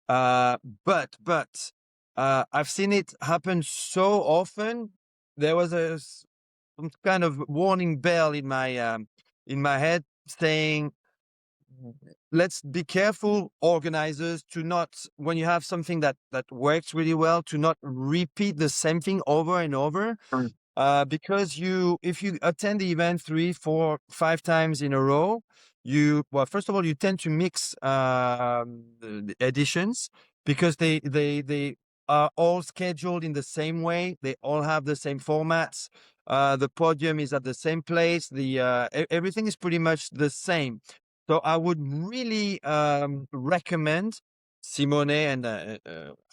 But I've seen it happen so often. There was some kind of warning bell in my head saying, let's be careful, organizers, to not, when you have something that works really well, to not repeat the same thing over and over. Because if you attend the event 3, 4, 5 times in a row, first of all, you tend to mix the editions, because they are all scheduled in the same way. They all have the same formats. The podium is at the same place. Everything is pretty much the same. So I would really recommend Simone, and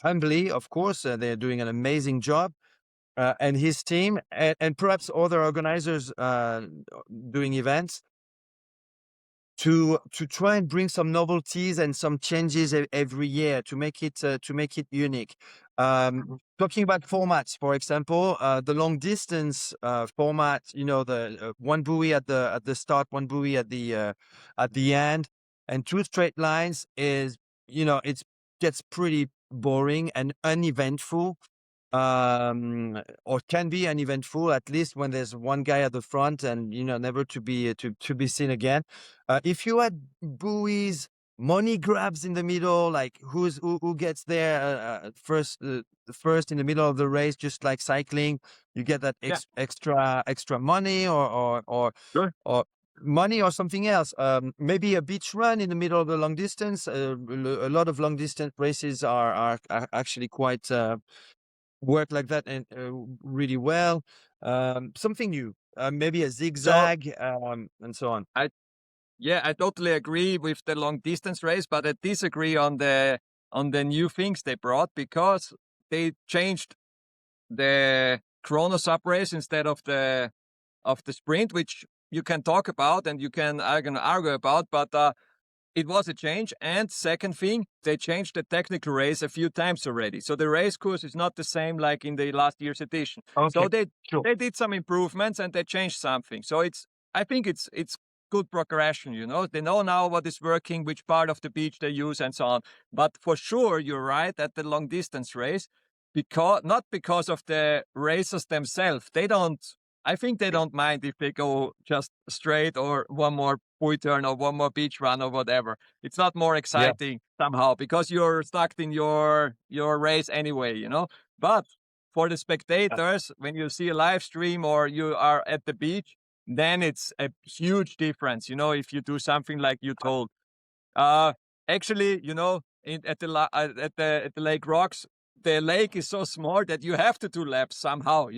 humbly, of course, they're doing an amazing job. And his team, and perhaps other organizers doing events, to try and bring some novelties and some changes every year to make it unique. Talking about formats, for example, the long distance format, the one buoy at the start, one buoy at the end, and 2 straight lines is, it gets pretty boring and uneventful. Or can be uneventful, at least when there's one guy at the front and never to be seen again. If you had buoys, money grabs in the middle, like who gets there first in the middle of the race, just like cycling, you get that extra money, or Sure. or money or something else. Maybe a beach run in the middle of the long distance. A lot of long distance races are actually quite work like that, and really well. Something new, maybe a zigzag, and so on. I totally agree with the long distance race, but I disagree on the new things they brought, because they changed the SUP race instead of the sprint, which you can talk about and you can argue about, but it was a change. And second thing, they changed the technical race a few times already. So the race course is not the same like in the last year's edition. Okay, So they sure. did some improvements and they changed something. So I think it's good progression, They know now what is working, which part of the beach they use and so on. But for sure, you're right, at the long distance race, not because of the racers themselves. I think they don't mind if they go just straight or one more buoy turn or one more beach run or whatever. It's not more exciting somehow, because you're stuck in your race anyway, But for the spectators, when you see a live stream or you are at the beach, then it's a huge difference, if you do something like you told. Actually, at the Lake Rocks, the lake is so small that you have to do laps somehow,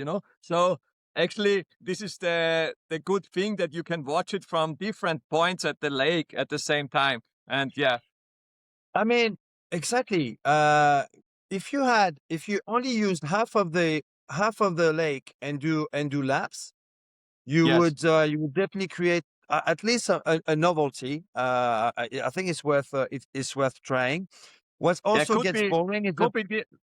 So actually, this is the good thing, that you can watch it from different points at the lake at the same time. And I mean, exactly. If you only used half of the lake and do laps, you would definitely create at least a novelty. I think it's worth trying. What also gets boring is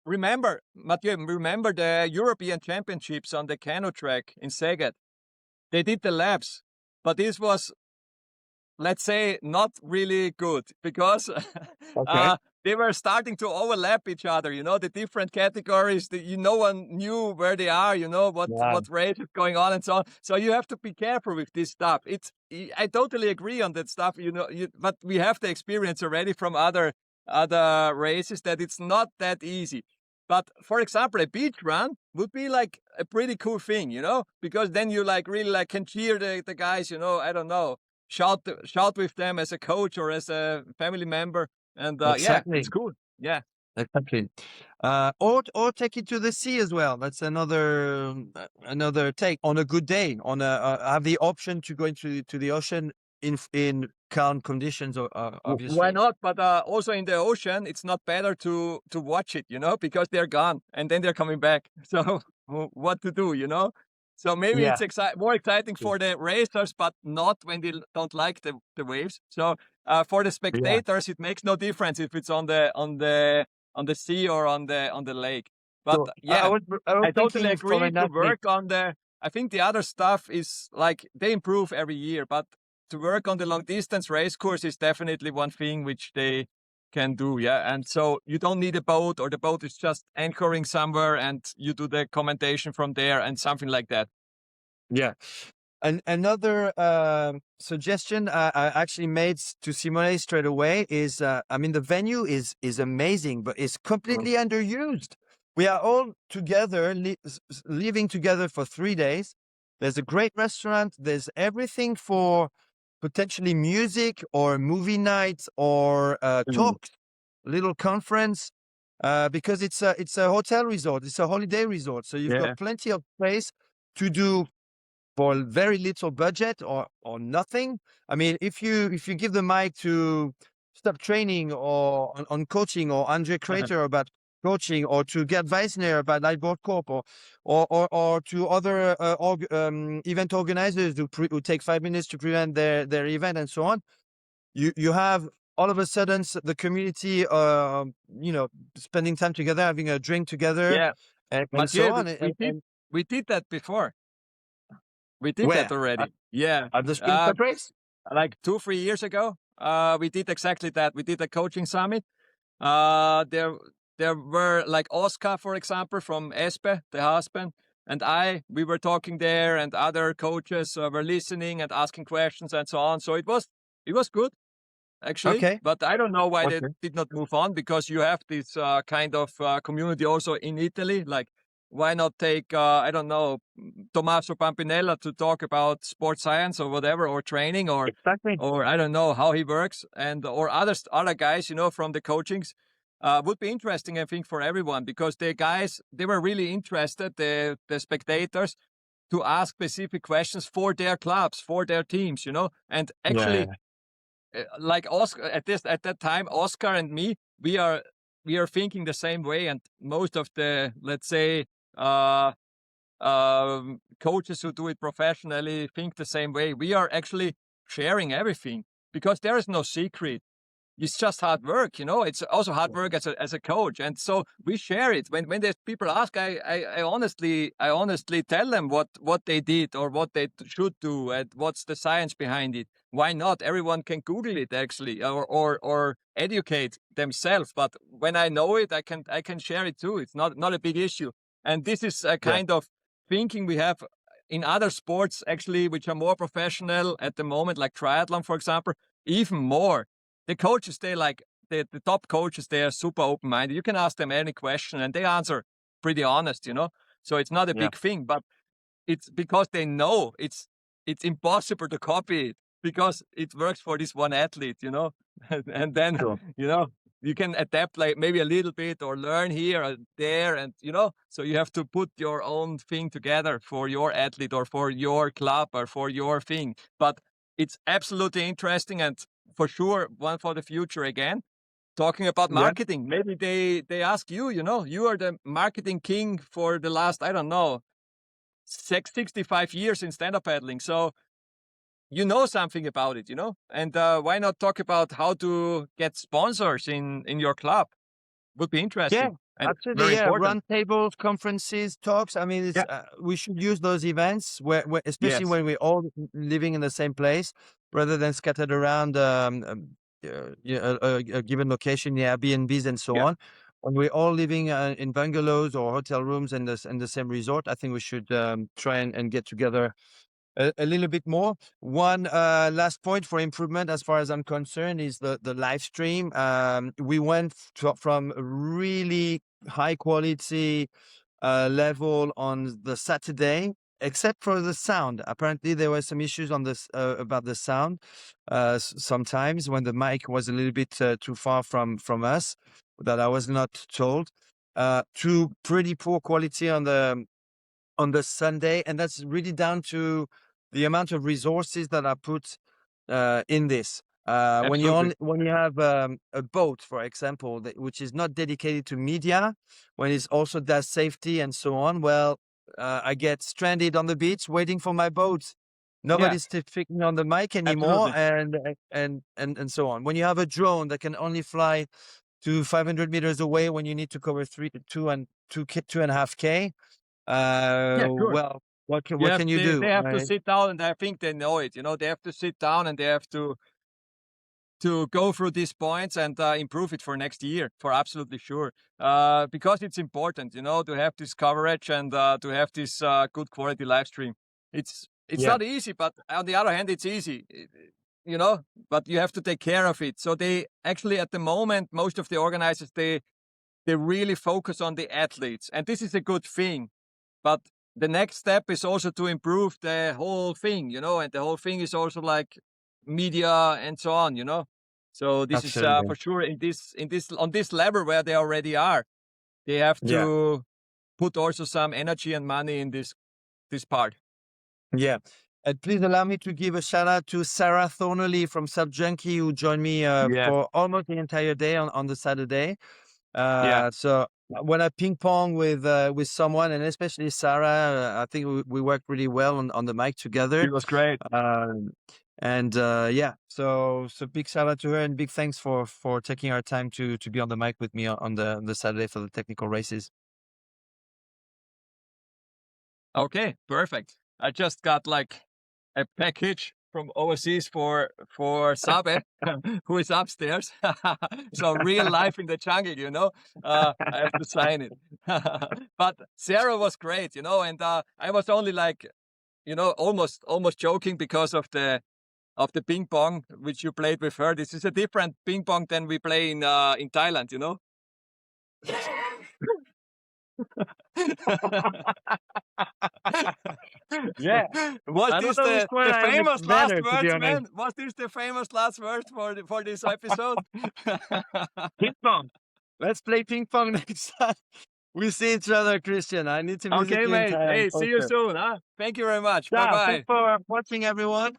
remember, Mathieu, remember the European Championships on the canoe track in Szeged? They did the laps, but this was, let's say, not really good, because they were starting to overlap each other, the different categories. No one knew where they are, what race is going on and so on. So you have to be careful with this stuff. I totally agree on that stuff, but we have the experience already from other races that it's not that easy. But for example, a beach run would be like a pretty cool thing, because then you really can cheer the guys, I don't know, shout with them as a coach or as a family member. And exactly. it's cool. Yeah. Exactly. Or take it to the sea as well. That's another take on a good day. Have the option to go into the ocean in calm conditions. Obviously, why not? But also in the ocean, it's not better to watch it, because they're gone and then they're coming back. So what to do, So maybe it's more exciting for the racers, but not when they don't like the waves. So for the spectators, it makes no difference if it's on the sea or on the lake. But So yeah, I was I totally thinking from agree an to athlete. work on I think the other stuff is like they improve every year, but to work on the long distance race course is definitely one thing which they can do. Yeah. And so you don't need a boat, or the boat is just anchoring somewhere and you do the commentation from there and something like that. Yeah. And another suggestion I actually made to Simone straight away is, I mean, the venue is amazing, but it's completely underused. We are all together, living together for 3 days. There's a great restaurant. There's everything for potentially music or movie night or talks, little conference, because it's a hotel resort. It's a holiday resort. So you've got plenty of place to do for very little budget or nothing. I mean, if you give the mic to Stop Training or on coaching, or Andre Crater about coaching, or to Gerd Weisner about Leaderboard Corp, or to other event organizers who take 5 minutes to present their event and so on, you have all of a sudden the community, spending time together, having a drink together, Yeah. and Mathieu, so on. we did that before. We did that Where? already. Yeah. At the SPRING SUP RACE? Like 2-3 years ago, we did exactly that. We did a coaching summit. There were like Oscar, for example, from Espe, the husband, and we were talking there, and other coaches were listening and asking questions and so on. So it was good, actually. Okay. But I don't know why they Okay. did not move on, because you have this kind of community also in Italy. Like, why not take, I don't know, Tommaso Pampinella to talk about sports science or whatever, or training, or Exactly. or I don't know how he works, and or other guys, from the coachings. Would be interesting, I think, for everyone, because the guys, they were really interested, the spectators, to ask specific questions for their clubs, for their teams, and actually, like Oscar at that time, Oscar and me, we are thinking the same way, and most of the, let's say, coaches who do it professionally think the same way. We are actually sharing everything, because there is no secret. It's just hard work, It's also hard work as a coach, and so we share it. When the people ask, I honestly tell them what they did, or what they should do, and what's the science behind it. Why not? Everyone can Google it, actually, or educate themselves. But when I know it, I can share it too. It's not a big issue. And this is a kind of thinking we have in other sports, actually, which are more professional at the moment, like triathlon, for example, even more. The coaches, they like the top coaches, they are super open-minded. You can ask them any question and they answer pretty honest, So it's not a big thing, but it's because they know it's impossible to copy it, because it works for this one athlete, and then, you can adapt, like maybe a little bit, or learn here or there, and, so you have to put your own thing together for your athlete, or for your club, or for your thing. But it's absolutely interesting, and for sure one for the future again. Talking about marketing, maybe they ask you, you are the marketing king for the last, I don't know, 65 years in stand-up paddling. So you know something about it, and why not talk about how to get sponsors in your club? Would be interesting. Yeah, and absolutely. very Yeah, important. roundtables, conferences, talks. I mean, it's, we should use those events where especially when we're all living in the same place, rather than scattered around a given location, Airbnbs and so on. When we're all living in bungalows or hotel rooms in the same resort, I think we should try and get together a little bit more. One last point for improvement, as far as I'm concerned, is the live stream. We went from really high quality level on the Saturday, except for the sound. Apparently there were some issues on this about the sound sometimes, when the mic was a little bit too far from us, that I was not told, to pretty poor quality on the Sunday, and that's really down to the amount of resources that are put in this. When you have a boat, for example, which is not dedicated to media, when it also does safety and so on, well, I get stranded on the beach waiting for my boat. Nobody's speaking on the mic anymore, and so on. When you have a drone that can only fly to 500 meters away, when you need to cover 2 and 2.5K. Sure. Well, what can you do? They have to right? sit down, and I think they know it. They have to sit down and they have to go through these points and improve it for next year, for absolutely sure. Because it's important, to have this coverage and to have this good quality live stream. It's not easy, but on the other hand, it's easy. But you have to take care of it. So they actually, at the moment, most of the organizers, they really focus on the athletes, and this is a good thing. But the next step is also to improve the whole thing, and the whole thing is also like media and so on, So this Absolutely. is for sure on this level where they already are. They have to put also some energy and money in this part. Yeah. And please allow me to give a shout out to Sarah Thornley from Sub Junkie, who joined me for almost the entire day on the Saturday. So when I ping pong with someone, and especially Sarah, I think we worked really well on the mic together. It was great. So big shout out to her, and big thanks for taking our time to be on the mic with me on the Saturday for the technical races. Okay, perfect. I just got like a package from overseas for Sabe, who is upstairs. So real life in the jungle, I have to sign it. But Sarah was great, and I was only like, almost joking because of the ping pong which you played with her. This is a different ping pong than we play in Thailand, Yeah. Was this the famous last words, man? honest. Was this the famous last words for this episode? Ping pong. Let's play ping pong next time. We see each other, Christian. I need to visit Okay, you in mate. Thailand Hey, see you also. soon, huh? Thank you very much. Ciao. Bye-bye. Thanks for watching, everyone.